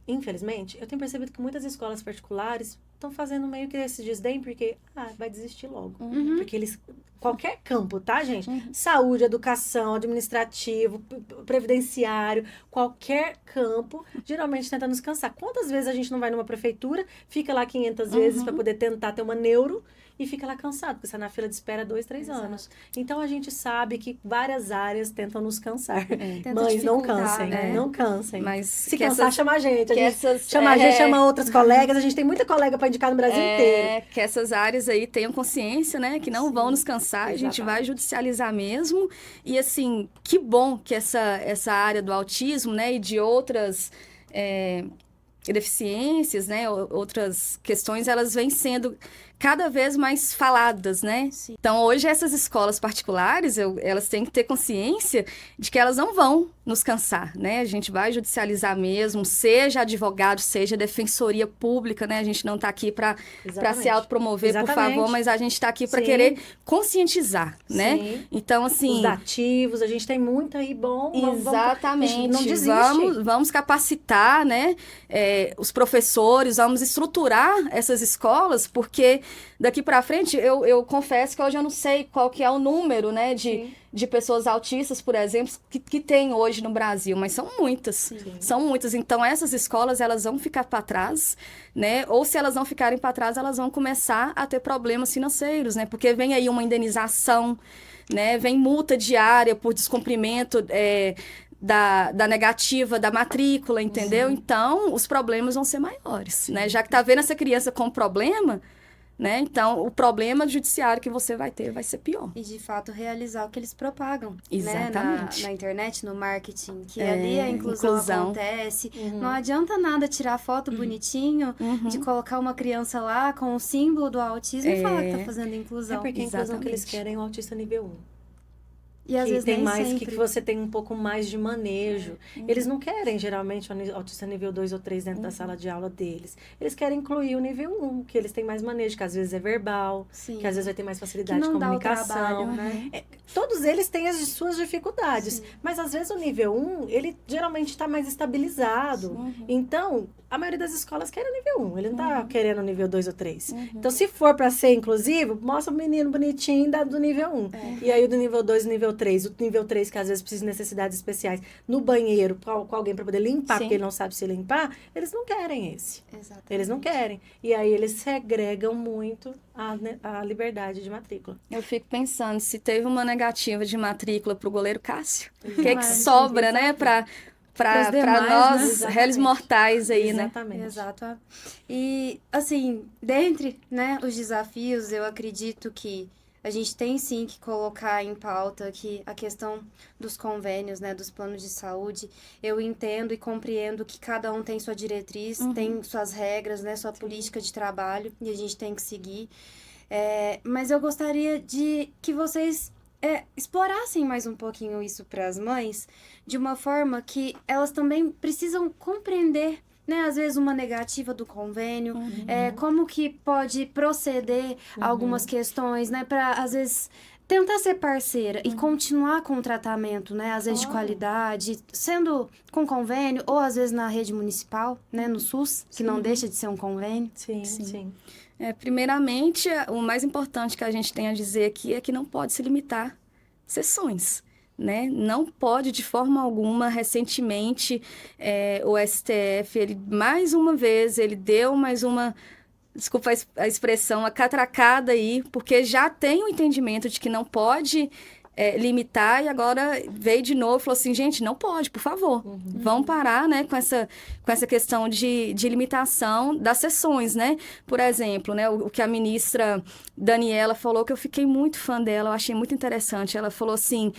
Infelizmente, eu tenho percebido que muitas escolas particulares estão fazendo meio que esse desdém, porque vai desistir logo. Porque eles... Qualquer campo, tá, gente? Saúde, educação, administrativo, previdenciário, qualquer campo, geralmente tenta nos cansar. Quantas vezes a gente não vai numa prefeitura, fica lá 500 vezes para poder tentar ter uma neuro e fica lá cansado, porque está na fila de espera 2, 3 anos. Então, a gente sabe que várias áreas tentam nos cansar. Mães, não cansem, não cansem. Mas se cansar, chama a gente. A gente essas, chama outras colegas. A gente tem muita colega para indicar no Brasil inteiro. Que essas áreas aí tenham consciência, né? Que não vão nos cansar. Exatamente. A gente vai judicializar mesmo. E, assim, que bom que essa área do autismo, né? E de outras... deficiências, né, outras questões, elas vêm sendo cada vez mais faladas, né? Sim. Então, hoje, essas escolas particulares, elas têm que ter consciência de que elas não vão nos cansar, né? A gente vai judicializar mesmo, seja advogado, seja defensoria pública, né? A gente não está aqui para se autopromover, por favor, mas a gente está aqui para querer conscientizar, né? Sim. Então, assim... Os dativos, a gente tem muito aí bom. Exatamente. Não desiste. Vamos capacitar, né? Os professores, vamos estruturar essas escolas, porque daqui para frente, eu confesso que hoje eu não sei qual que é o número, né, de pessoas autistas, por exemplo, que tem hoje no Brasil, mas são muitas. Sim. São muitas. Então, essas escolas, elas vão ficar para trás, né? Ou se elas não ficarem para trás, elas vão começar a ter problemas financeiros, né? Porque vem aí uma indenização, né? Vem multa diária por descumprimento da negativa da matrícula, entendeu? Então, os problemas vão ser maiores, né? Já que tá vendo essa criança com problema, né? Então, o problema judiciário que você vai ter vai ser pior. E, de fato, realizar o que eles propagam. Exatamente. Né? Na internet, no marketing, que ali a inclusão acontece. Não adianta nada tirar foto bonitinho de colocar uma criança lá com o símbolo do autismo e falar que tá fazendo inclusão. Porque a inclusão que eles querem é o autista nível 1. E às vezes tem nem mais sempre. que você tem um pouco mais de manejo. Eles não querem, geralmente, o autista nível 2 ou 3 dentro da sala de aula deles. Eles querem incluir o nível 1, que eles têm mais manejo, que às vezes é verbal, que às vezes vai ter mais facilidade de comunicação. Dá o trabalho, né? Todos eles têm as suas dificuldades. Mas às vezes o nível 1, ele geralmente está mais estabilizado. Então, a maioria das escolas quer o nível 1. Ele não está querendo o nível 2 ou 3. Então, se for para ser inclusivo, mostra o menino bonitinho do nível 1. E aí o do nível 2 e nível 3. O nível 3, que às vezes precisa de necessidades especiais, no banheiro, com alguém para poder limpar, porque ele não sabe se limpar, eles não querem esse. Exatamente. Eles não querem. E aí eles segregam muito a liberdade de matrícula. Eu fico pensando, se teve uma negativa de matrícula para o goleiro Cássio, o que é que sobra, né, para nós, né? réis mortais aí, Exatamente. né? Exato. E, assim, dentre, né, os desafios, eu acredito que a gente tem sim que colocar em pauta que a questão dos convênios, né, dos planos de saúde. Eu entendo e compreendo que cada um tem sua diretriz, tem suas regras, né, sua política de trabalho, e a gente tem que seguir. Mas eu gostaria de que vocês explorassem mais um pouquinho isso para as mães, de uma forma que elas também precisam compreender, né, às vezes uma negativa do convênio, como que pode proceder algumas questões, né, para às vezes tentar ser parceira e continuar com o tratamento, né, às vezes de qualidade, sendo com convênio ou às vezes na rede municipal, né, no SUS, que não deixa de ser um convênio. Sim. Primeiramente, o mais importante que a gente tem a dizer aqui é que não pode se limitar sessões, né? Não pode, de forma alguma. Recentemente, o STF, ele, mais uma vez, ele deu mais uma, desculpa a expressão, uma catracada aí, porque já tem o entendimento de que não pode limitar, e agora veio de novo e falou assim, gente, não pode, por favor. Vamos parar, né, com essa questão de limitação das sessões, né? Por exemplo, né, o que a ministra Daniela falou, que eu fiquei muito fã dela, eu achei muito interessante. Ela falou assim,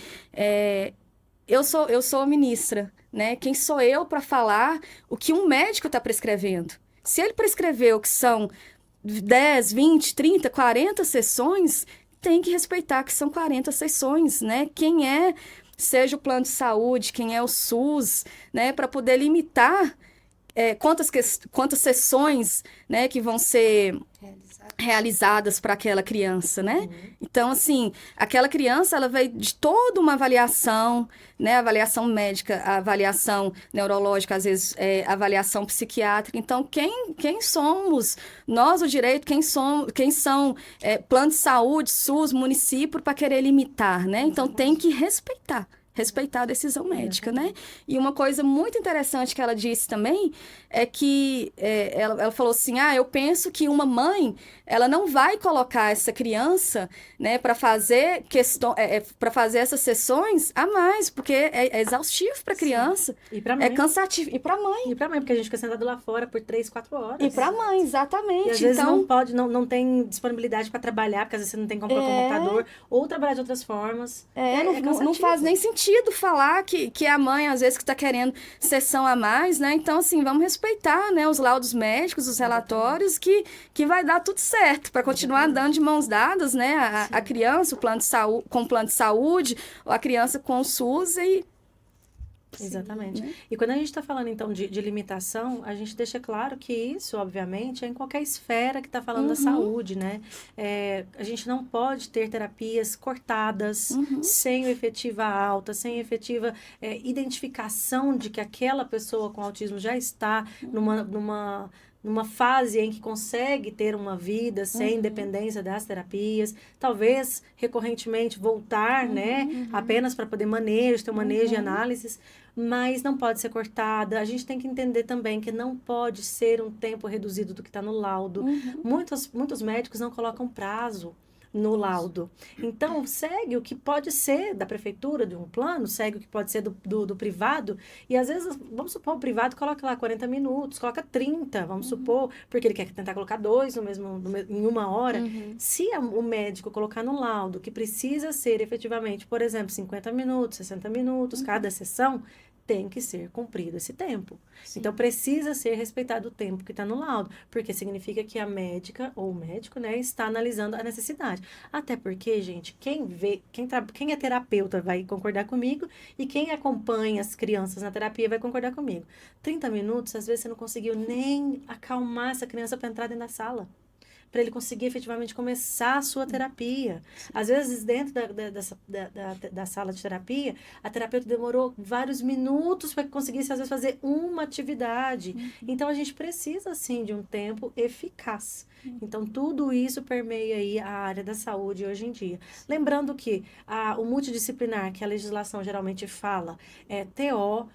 eu sou ministra, né? Quem sou eu para falar o que um médico está prescrevendo? Se ele prescreveu que são 10, 20, 30, 40 sessões, tem que respeitar que são 40 sessões, né? Quem seja o plano de saúde, quem é o SUS, né? Para poder limitar quantas sessões, né, que vão ser realizadas para aquela criança, né? Então, assim, aquela criança, ela veio de toda uma avaliação, né? Avaliação médica, a avaliação neurológica, às vezes, avaliação psiquiátrica. Então, quem somos? Nós, o direito, quem são plano de saúde, SUS, município, para querer limitar, né? Então, tem que respeitar a decisão médica, né? E uma coisa muito interessante que ela disse também é que ela falou assim, eu penso que uma mãe, ela não vai colocar essa criança, né, para fazer para fazer essas sessões a mais, porque é exaustivo para a criança. E para mãe. É cansativo. E para mãe. E para mãe, porque a gente fica sentado lá fora por 3, 4 horas. E para mãe, exatamente. E às vezes não pode, não tem disponibilidade para trabalhar, porque às vezes você não tem como colocar o computador, ou trabalhar de outras formas. Não faz nem sentido falar que a mãe, às vezes, que está querendo sessão a mais, né? Então, assim, vamos respeitar, né, os laudos médicos, os relatórios, que vai dar tudo certo, para continuar andando de mãos dadas, né? A criança, o plano de saúde, com o plano de saúde, ou a criança com o SUS e... Exatamente. Sim, né? E quando a gente está falando, então, de limitação, a gente deixa claro que isso, obviamente, é em qualquer esfera que está falando da saúde, né? A gente não pode ter terapias cortadas, sem efetiva alta, sem efetiva identificação de que aquela pessoa com autismo já está numa fase em que consegue ter uma vida sem dependência das terapias, talvez recorrentemente voltar, né, apenas para poder ter um manejo e análises, mas não pode ser cortada. A gente tem que entender também que não pode ser um tempo reduzido do que está no laudo. Muitos médicos não colocam prazo no laudo. Então, segue o que pode ser da prefeitura, de um plano, segue o que pode ser do privado, e às vezes, vamos supor, o privado coloca lá 40 minutos, coloca 30, vamos supor, porque ele quer tentar colocar 2 em 1 hora. Se o médico colocar no laudo que precisa ser efetivamente, por exemplo, 50 minutos, 60 minutos, cada sessão, tem que ser cumprido esse tempo. Sim. Então, precisa ser respeitado o tempo que está no laudo, porque significa que a médica ou o médico, né, está analisando a necessidade. Até porque, gente, quem é terapeuta vai concordar comigo e quem acompanha as crianças na terapia vai concordar comigo. 30 minutos, às vezes, você não conseguiu nem acalmar essa criança para entrar dentro da sala, para ele conseguir efetivamente começar a sua terapia. Às vezes, dentro da sala de terapia, a terapeuta demorou vários minutos para que conseguisse, às vezes, fazer uma atividade. Então, a gente precisa, sim, de um tempo eficaz. Então, tudo isso permeia aí a área da saúde hoje em dia. Lembrando que o multidisciplinar, que a legislação geralmente fala, é TO,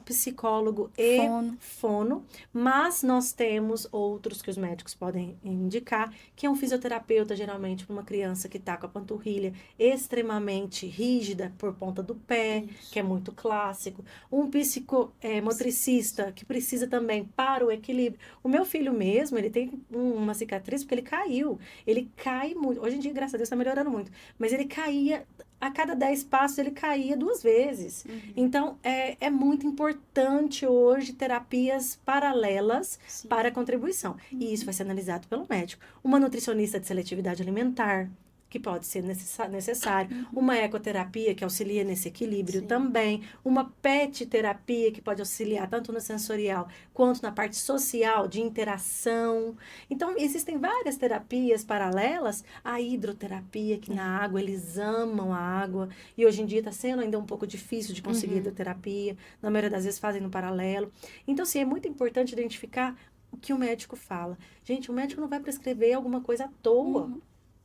psicólogo e fono, mas nós temos outros que os médicos podem indicar, que é um fisioterapeuta, geralmente, para uma criança que está com a panturrilha extremamente rígida por ponta do pé, que é muito clássico. Um psicomotricista, que precisa também para o equilíbrio. O meu filho mesmo, ele tem uma cicatriz porque ele caiu. Ele cai muito. Hoje em dia, graças a Deus, está melhorando muito. Mas ele caía... A cada 10 passos, ele caía 2 vezes. Então, é muito importante hoje terapias paralelas para a contribuição. E isso vai ser analisado pelo médico. Uma nutricionista de seletividade alimentar, que pode ser necessário. Uma ecoterapia, que auxilia nesse equilíbrio também. Uma PET terapia, que pode auxiliar tanto no sensorial quanto na parte social, de interação. Então, existem várias terapias paralelas. A hidroterapia, que na água, eles amam a água. E hoje em dia está sendo ainda um pouco difícil de conseguir hidroterapia. Na maioria das vezes fazem no paralelo. Então, sim, é muito importante identificar o que o médico fala. Gente, o médico não vai prescrever alguma coisa à toa.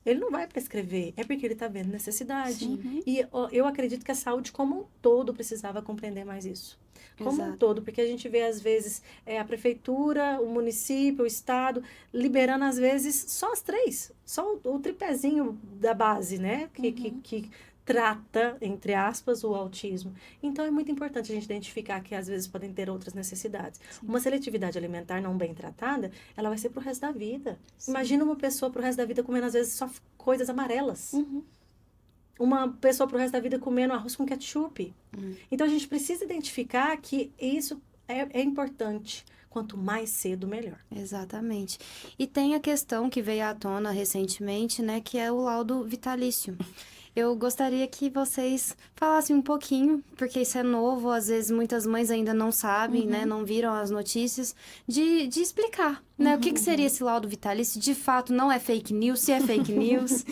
Ele não vai prescrever, é porque ele está vendo necessidade. Sim. E eu acredito que a saúde como um todo precisava compreender mais isso. Como um Exato. todo, porque a gente vê, às vezes, a prefeitura, o município, o estado, liberando, às vezes, só as 3. Só o tripézinho da base, né? Que trata, entre aspas, o autismo. Então, é muito importante a gente identificar que, às vezes, podem ter outras necessidades. Sim. Uma seletividade alimentar não bem tratada, ela vai ser pro resto da vida. Sim. Imagina uma pessoa pro resto da vida comendo, às vezes, só coisas amarelas. Uhum. Uma pessoa pro resto da vida comendo arroz com ketchup. Então, a gente precisa identificar que isso é importante. Quanto mais cedo, melhor. Exatamente. E tem a questão que veio à tona recentemente, né, que é o laudo vitalício. Eu gostaria que vocês falassem um pouquinho, porque isso é novo, às vezes muitas mães ainda não sabem, né, não viram as notícias, de explicar, né, o que seria esse laudo vitalício. De fato, não é fake news, se é fake news.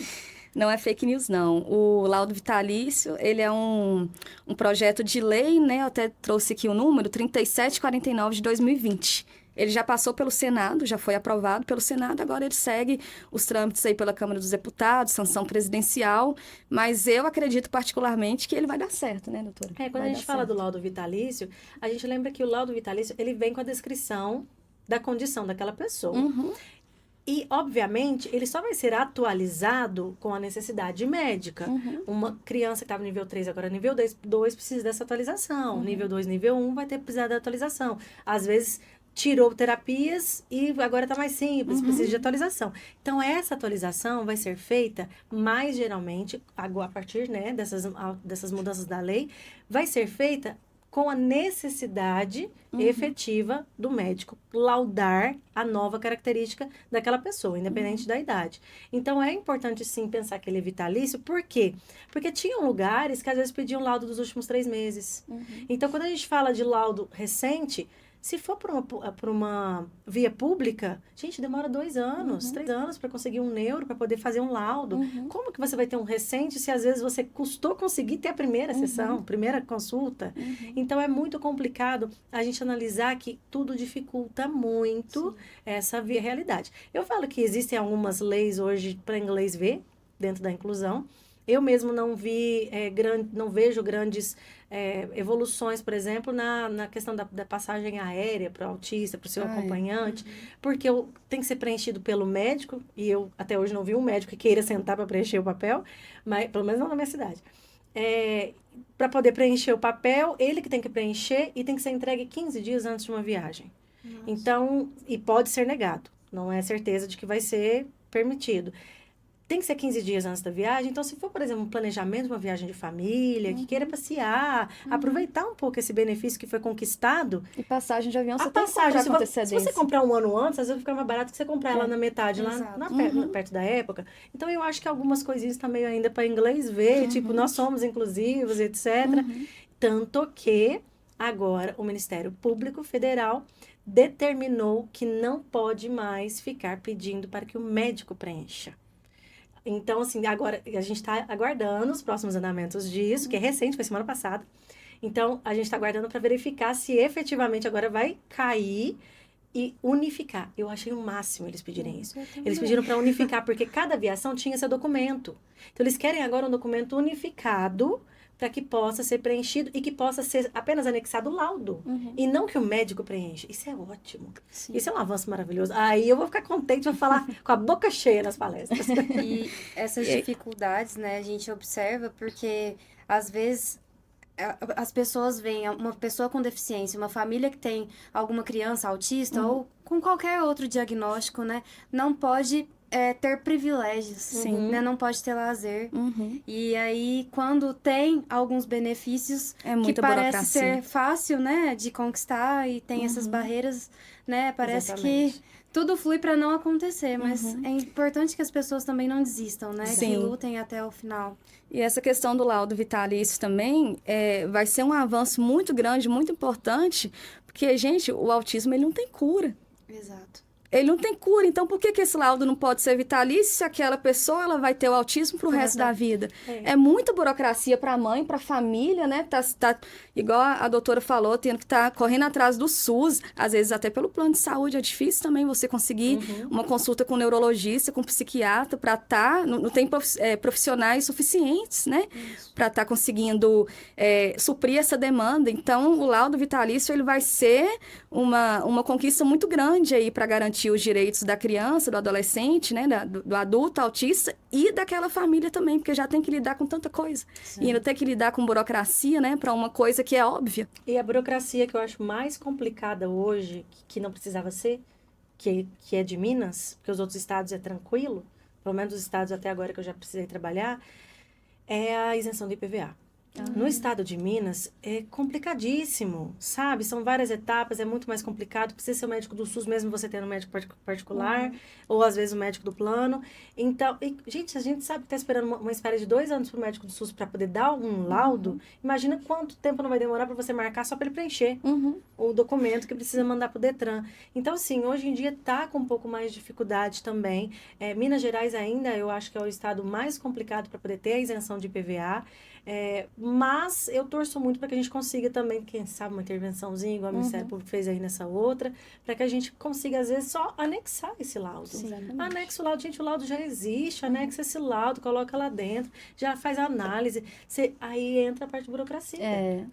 Não é fake news, não. O laudo vitalício, ele é um projeto de lei, né? Eu até trouxe aqui o número, 3749 de 2020. Ele já passou pelo Senado, já foi aprovado pelo Senado, agora ele segue os trâmites aí pela Câmara dos Deputados, sanção presidencial, mas eu acredito particularmente que ele vai dar certo, né, doutora? Quando Vai a gente dar fala certo. do laudo vitalício, a gente lembra que o laudo vitalício, ele vem com a descrição da condição daquela pessoa. Uhum. E, obviamente, ele só vai ser atualizado com a necessidade médica. Uma criança que estava no nível 3, agora nível 2 precisa dessa atualização. Nível 2, nível 1 vai ter que precisar da atualização. Às vezes, tirou terapias e agora está mais simples, precisa de atualização. Então, essa atualização vai ser feita mais geralmente, a partir, né, dessas mudanças da lei, vai ser feita com a necessidade efetiva do médico laudar a nova característica daquela pessoa, independente da idade. Então, é importante, sim, pensar que ele é vitalício. Por quê? Porque tinham lugares que, às vezes, pediam laudo dos últimos 3 meses. Então, quando a gente fala de laudo recente, se for por uma via pública, gente, demora 2 anos, 3 anos para conseguir um neuro, para poder fazer um laudo. Como que você vai ter um recente se às vezes você custou conseguir ter a primeira sessão, primeira consulta? Então é muito complicado a gente analisar que tudo dificulta muito essa realidade. Eu falo que existem algumas leis hoje para inglês ver dentro da inclusão. Eu mesmo não vejo grandes evoluções, por exemplo, na questão da passagem aérea para o autista, para o seu acompanhante, porque tem que ser preenchido pelo médico, e eu até hoje não vi um médico que queira sentar para preencher o papel, mas pelo menos não na minha cidade. Para poder preencher o papel, ele que tem que preencher e tem que ser entregue 15 dias antes de uma viagem. Nossa. Então, e pode ser negado, não é certeza de que vai ser permitido. Tem que ser 15 dias antes da viagem. Então, se for, por exemplo, um planejamento de uma viagem de família, que queira passear, aproveitar um pouco esse benefício que foi conquistado. E passagem de avião, você tem que comprar com antecedência. Se você comprar um ano antes, às vezes fica mais barato que você comprar ela na metade, perto da época. Então, eu acho que algumas coisinhas estão meio ainda para inglês ver, tipo, nós somos inclusivos, etc. Tanto que, agora, o Ministério Público Federal determinou que não pode mais ficar pedindo para que o médico preencha. Então, assim, agora a gente está aguardando os próximos andamentos disso, que é recente, foi semana passada. Então, a gente está aguardando para verificar se efetivamente agora vai cair e unificar. Eu achei o máximo eles pedirem isso. Eles pediram para unificar, porque cada aviação tinha seu documento. Então, eles querem agora um documento unificado para que possa ser preenchido e que possa ser apenas anexado o laudo. E não que o médico preencha. Isso é ótimo. Sim. Isso é um avanço maravilhoso. Aí eu vou ficar contente, vou falar com a boca cheia nas palestras. E essas dificuldades, né, a gente observa porque, às vezes, as pessoas veem uma pessoa com deficiência, uma família que tem alguma criança autista ou com qualquer outro diagnóstico, né, não pode ter privilégios, né? Não pode ter lazer. E aí, quando tem alguns benefícios que parece ser fácil, né, de conquistar e tem essas barreiras, né, parece que tudo flui para não acontecer, mas é importante que as pessoas também não desistam, né, que lutem até o final. E essa questão do laudo vitalício também vai ser um avanço muito grande, muito importante, porque, gente, o autismo ele não tem cura. Exato. ele não tem cura. Então, por que esse laudo não pode ser vitalício se aquela pessoa ela vai ter o autismo pro resto da vida? É muita burocracia para a mãe, para a família, né? Tá, igual a doutora falou, tendo que estar correndo atrás do SUS, às vezes até pelo plano de saúde. É difícil também você conseguir uma consulta com um neurologista, com um psiquiatra, para estar... Não tem profissionais suficientes, né? Para estar conseguindo suprir essa demanda. Então, o laudo vitalício ele vai ser uma conquista muito grande aí para garantir os direitos da criança, do adolescente, né, do adulto autista e daquela família também, porque já tem que lidar com tanta coisa. Sim. E ainda tem que lidar com burocracia, né, para uma coisa que é óbvia. E a burocracia que eu acho mais complicada hoje, que não precisava ser, que é de Minas, porque os outros estados é tranquilo, pelo menos os estados até agora que eu já precisei trabalhar, é a isenção do IPVA. No estado de Minas, é complicadíssimo, sabe? São várias etapas, é muito mais complicado. Precisa ser o médico do SUS, mesmo você tendo um médico particular, ou às vezes o médico do plano. Então, gente, a gente sabe que está esperando uma espera de 2 anos para o médico do SUS para poder dar um laudo. Imagina quanto tempo não vai demorar para você marcar só para ele preencher o documento que precisa mandar para o Detran. Então, assim, hoje em dia está com um pouco mais de dificuldade também. Minas Gerais ainda, eu acho que é o estado mais complicado para poder ter a isenção de IPVA. Mas eu torço muito para que a gente consiga também, quem sabe, uma intervençãozinha, igual o Ministério Público fez aí nessa outra, para que a gente consiga, às vezes, só anexar esse laudo. Anexa o laudo, gente, o laudo já existe, anexa esse laudo, coloca lá dentro, já faz a análise. Aí entra a parte de burocracia.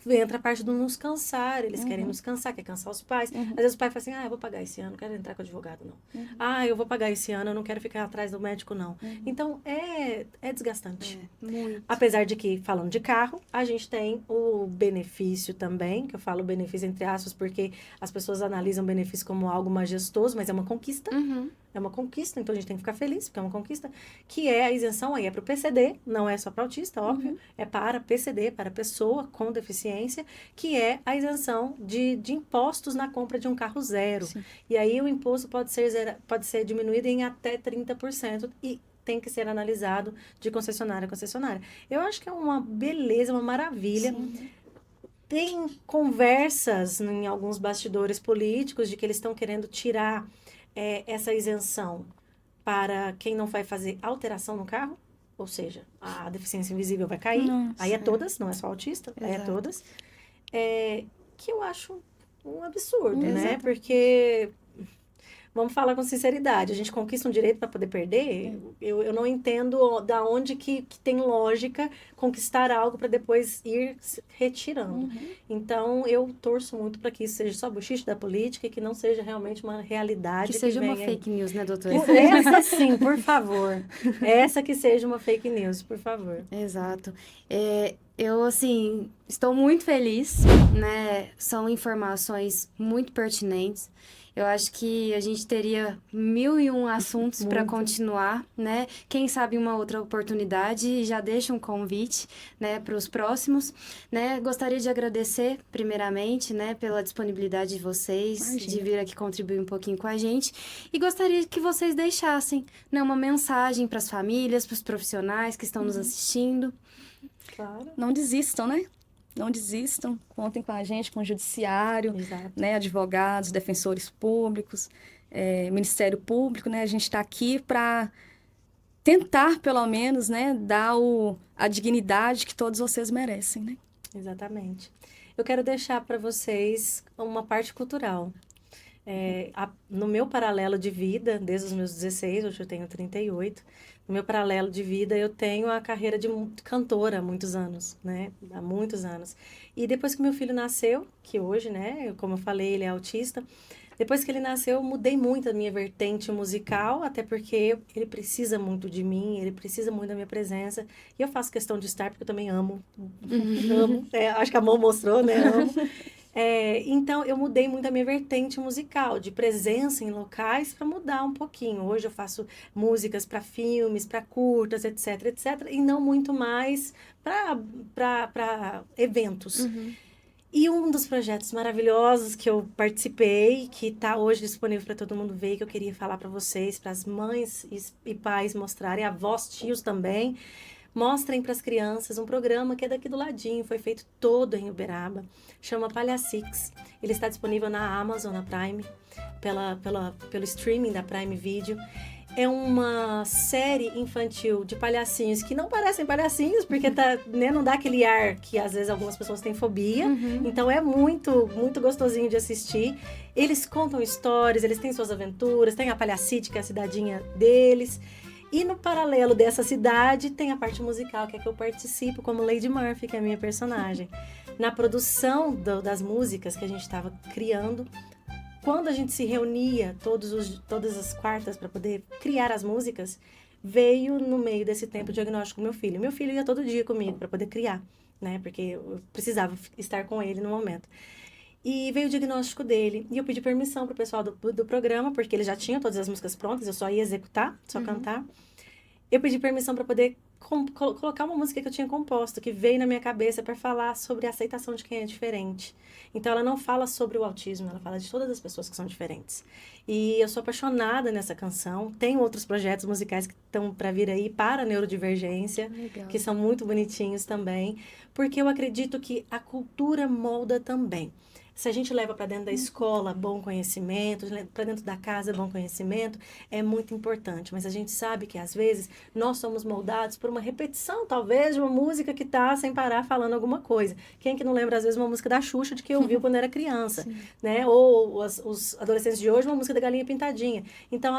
Entra a parte do nos cansar, eles querem nos cansar, quer cansar os pais. Às vezes o pai fala assim, eu vou pagar esse ano, não quero entrar com advogado, não. Eu vou pagar esse ano, eu não quero ficar atrás do médico, não. Então, é desgastante. Muito. Apesar de que, falando de carro, a gente tem o benefício também, que eu falo benefício entre aspas, porque as pessoas analisam o benefício como algo majestoso, mas é uma conquista. É uma conquista, então a gente tem que ficar feliz, porque é uma conquista, que é a isenção aí, é para o PCD, não é só para autista, óbvio, é para PCD, para pessoa com deficiência, que é a isenção de impostos na compra de um carro zero. Sim. E aí o imposto pode ser diminuído em até 30%, e tem que ser analisado de concessionária a concessionária. Eu acho que é uma beleza, uma maravilha. Sim. Tem conversas em alguns bastidores políticos de que eles estão querendo tirar essa isenção para quem não vai fazer alteração no carro, ou seja, a deficiência invisível vai cair. Nossa. Aí é todas, não é só autista, aí é todas. Que eu acho um absurdo, né? Porque... Vamos falar com sinceridade. A gente conquista um direito para poder perder? Eu não entendo da onde que tem lógica conquistar algo para depois ir retirando. Então, eu torço muito para que isso seja só bochiche da política e que não seja realmente uma realidade. Que seja uma fake news, né, doutora? Essa sim, por favor. Essa que seja uma fake news, por favor. Exato. Eu, assim, estou muito feliz, né? São informações muito pertinentes. Eu acho que a gente teria 1001 assuntos para continuar, né? Quem sabe uma outra oportunidade, já deixa um convite, né, para os próximos, né? Gostaria de agradecer, primeiramente, né, pela disponibilidade de vocês, de vir aqui contribuir um pouquinho com a gente. E gostaria que vocês deixassem, né, uma mensagem para as famílias, para os profissionais que estão nos assistindo. Claro. Não desistam, né? Não desistam, contem com a gente, com o judiciário, né, advogados, defensores públicos, Ministério Público, né, a gente está aqui para tentar, pelo menos, né, dar a dignidade que todos vocês merecem, né? Exatamente. Eu quero deixar para vocês uma parte cultural. No meu paralelo de vida, desde os meus 16, hoje eu tenho 38, no meu paralelo de vida eu tenho a carreira de cantora há muitos anos, né? Há muitos anos. E depois que meu filho nasceu, que hoje, né, como eu falei, ele é autista, depois que ele nasceu, eu mudei muito a minha vertente musical, até porque ele precisa muito de mim, ele precisa muito da minha presença. E eu faço questão de estar, porque eu também amo. Amo. Acho que a mão mostrou, né? Amo. Então, eu mudei muito a minha vertente musical, de presença em locais, para mudar um pouquinho. Hoje eu faço músicas para filmes, para curtas, etc, etc. E não muito mais para eventos. E um dos projetos maravilhosos que eu participei, que está hoje disponível para todo mundo ver, que eu queria falar para vocês, para as mães e pais mostrarem, avós, tios também, mostrem para as crianças um programa que é daqui do ladinho, foi feito todo em Uberaba, chama Palhacix. Ele está disponível na Amazon, na Prime, pelo streaming da Prime Video. É uma série infantil de palhacinhos que não parecem palhacinhos, porque né, não dá aquele ar que às vezes algumas pessoas têm fobia. Então é muito, muito gostosinho de assistir. Eles contam histórias, eles têm suas aventuras, tem a Palhacite, que é a cidadinha deles. E no paralelo dessa cidade tem a parte musical, que é que eu participo como Lady Murphy, que é a minha personagem. Na produção das músicas que a gente estava criando, quando a gente se reunia todas as quartas para poder criar as músicas, veio no meio desse tempo o diagnóstico do meu filho. Meu filho ia todo dia comigo para poder criar, né? Porque eu precisava estar com ele no momento. E veio o diagnóstico dele. E eu pedi permissão pro pessoal do programa, porque ele já tinha todas as músicas prontas, eu só ia executar, só cantar. Eu pedi permissão para poder colocar uma música que eu tinha composto, que veio na minha cabeça para falar sobre a aceitação de quem é diferente. Então, ela não fala sobre o autismo, ela fala de todas as pessoas que são diferentes. E eu sou apaixonada nessa canção. Tem outros projetos musicais que estão para vir aí para a neurodivergência, Legal. que são muito bonitinhos também, porque eu acredito que a cultura molda também. Se a gente leva para dentro da escola bom conhecimento, para dentro da casa bom conhecimento, é muito importante. Mas a gente sabe que, às vezes, nós somos moldados por uma repetição, talvez, de uma música que está sem parar falando alguma coisa. Quem que não lembra, às vezes, uma música da Xuxa de que ouviu quando era criança, né? Ou os adolescentes de hoje, uma música da Galinha Pintadinha. Então,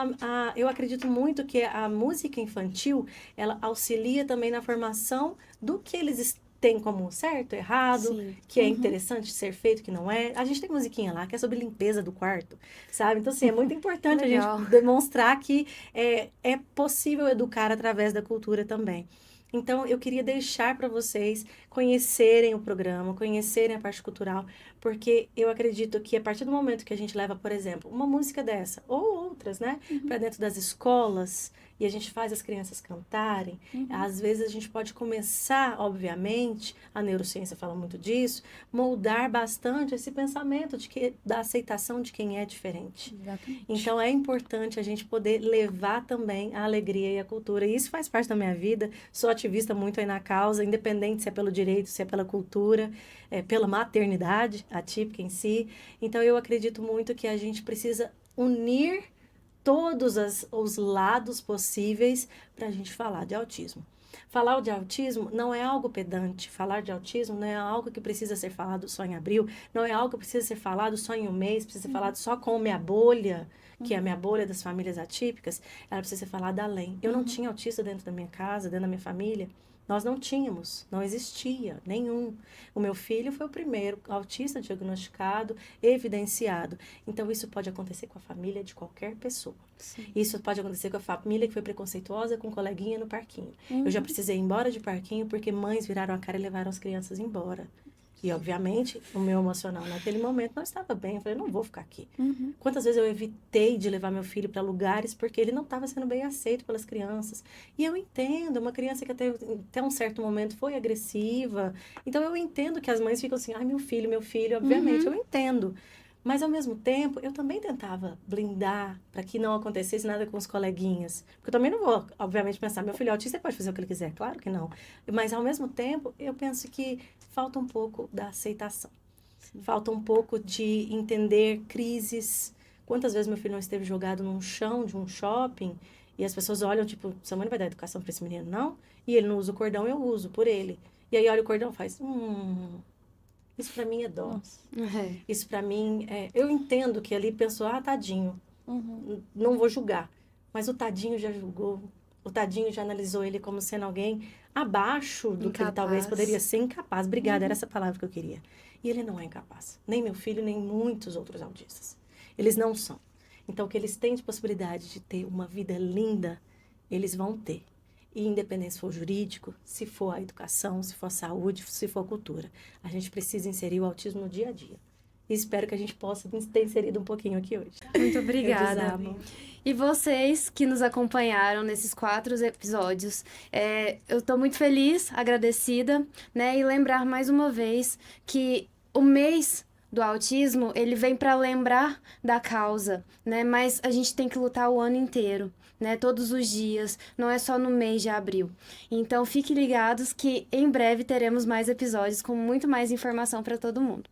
eu acredito muito que a música infantil, ela auxilia também na formação do que eles tem como certo, errado, que é interessante ser feito, que não é. A gente tem musiquinha lá que é sobre limpeza do quarto, sabe? Então, assim, é muito importante a gente demonstrar que é possível educar através da cultura também. Então, eu queria deixar para vocês conhecerem o programa, conhecerem a parte cultural, porque eu acredito que a partir do momento que a gente leva, por exemplo, uma música dessa, ou outras, né, para dentro das escolas, e a gente faz as crianças cantarem, às vezes a gente pode começar, obviamente, a neurociência fala muito disso, moldar bastante esse pensamento da aceitação de quem é diferente. Exatamente. Então, é importante a gente poder levar também a alegria e a cultura. E isso faz parte da minha vida. Sou ativista muito aí na causa, independente se é pelo direito, se é pela cultura, pela maternidade atípica em si. Então, eu acredito muito que a gente precisa unir todos os lados possíveis para a gente falar de autismo. Falar de autismo não é algo pedante. Falar de autismo não é algo que precisa ser falado só em abril, não é algo que precisa ser falado só em um mês, precisa ser falado só com a minha bolha, que é a minha bolha das famílias atípicas, ela precisa ser falada além. Eu não tinha autista dentro da minha casa, dentro da minha família. Nós não tínhamos, não existia nenhum. O meu filho foi o primeiro autista diagnosticado, evidenciado. Então, isso pode acontecer com a família de qualquer pessoa. Isso pode acontecer com a família que foi preconceituosa com um coleguinha no parquinho. Eu já precisei ir embora de parquinho porque mães viraram a cara e levaram as crianças embora. E, obviamente, o meu emocional naquele momento não estava bem. Eu falei, não vou ficar aqui. Quantas vezes eu evitei de levar meu filho para lugares porque ele não estava sendo bem aceito pelas crianças. E eu entendo, uma criança que até um certo momento foi agressiva. Então, eu entendo que as mães ficam assim, ai, meu filho, obviamente, eu entendo. Mas, ao mesmo tempo, eu também tentava blindar para que não acontecesse nada com os coleguinhas. Porque eu também não vou, obviamente, pensar, meu filho é autista, ele pode fazer o que ele quiser. Claro que não. Mas, ao mesmo tempo, eu penso que falta um pouco da aceitação. Falta um pouco de entender crises. Quantas vezes meu filho não esteve jogado num chão de um shopping e as pessoas olham, tipo, sua mãe não vai dar educação para esse menino, não? E ele não usa o cordão, eu uso por ele. E aí olha o cordão e faz, isso pra mim é dó. Isso pra mim eu entendo que ali pensou, tadinho, não vou julgar. Mas o tadinho já julgou. O tadinho já analisou ele como sendo alguém abaixo do que ele talvez poderia ser, incapaz. Obrigada, era essa palavra que eu queria. E ele não é incapaz. Nem meu filho, nem muitos outros autistas. Eles não são. Então, o que eles têm de possibilidade de ter uma vida linda, eles vão ter. E independente se for jurídico, se for a educação, se for a saúde, se for a cultura. A gente precisa inserir o autismo no dia a dia. E espero que a gente possa ter inserido um pouquinho aqui hoje. Muito obrigada. E vocês que nos acompanharam nesses 4 episódios, eu estou muito feliz, agradecida, né? E lembrar mais uma vez que o mês do autismo, ele vem para lembrar da causa, né? Mas a gente tem que lutar o ano inteiro, né, todos os dias, não é só no mês de abril. Então, fiquem ligados que em breve teremos mais episódios com muito mais informação para todo mundo.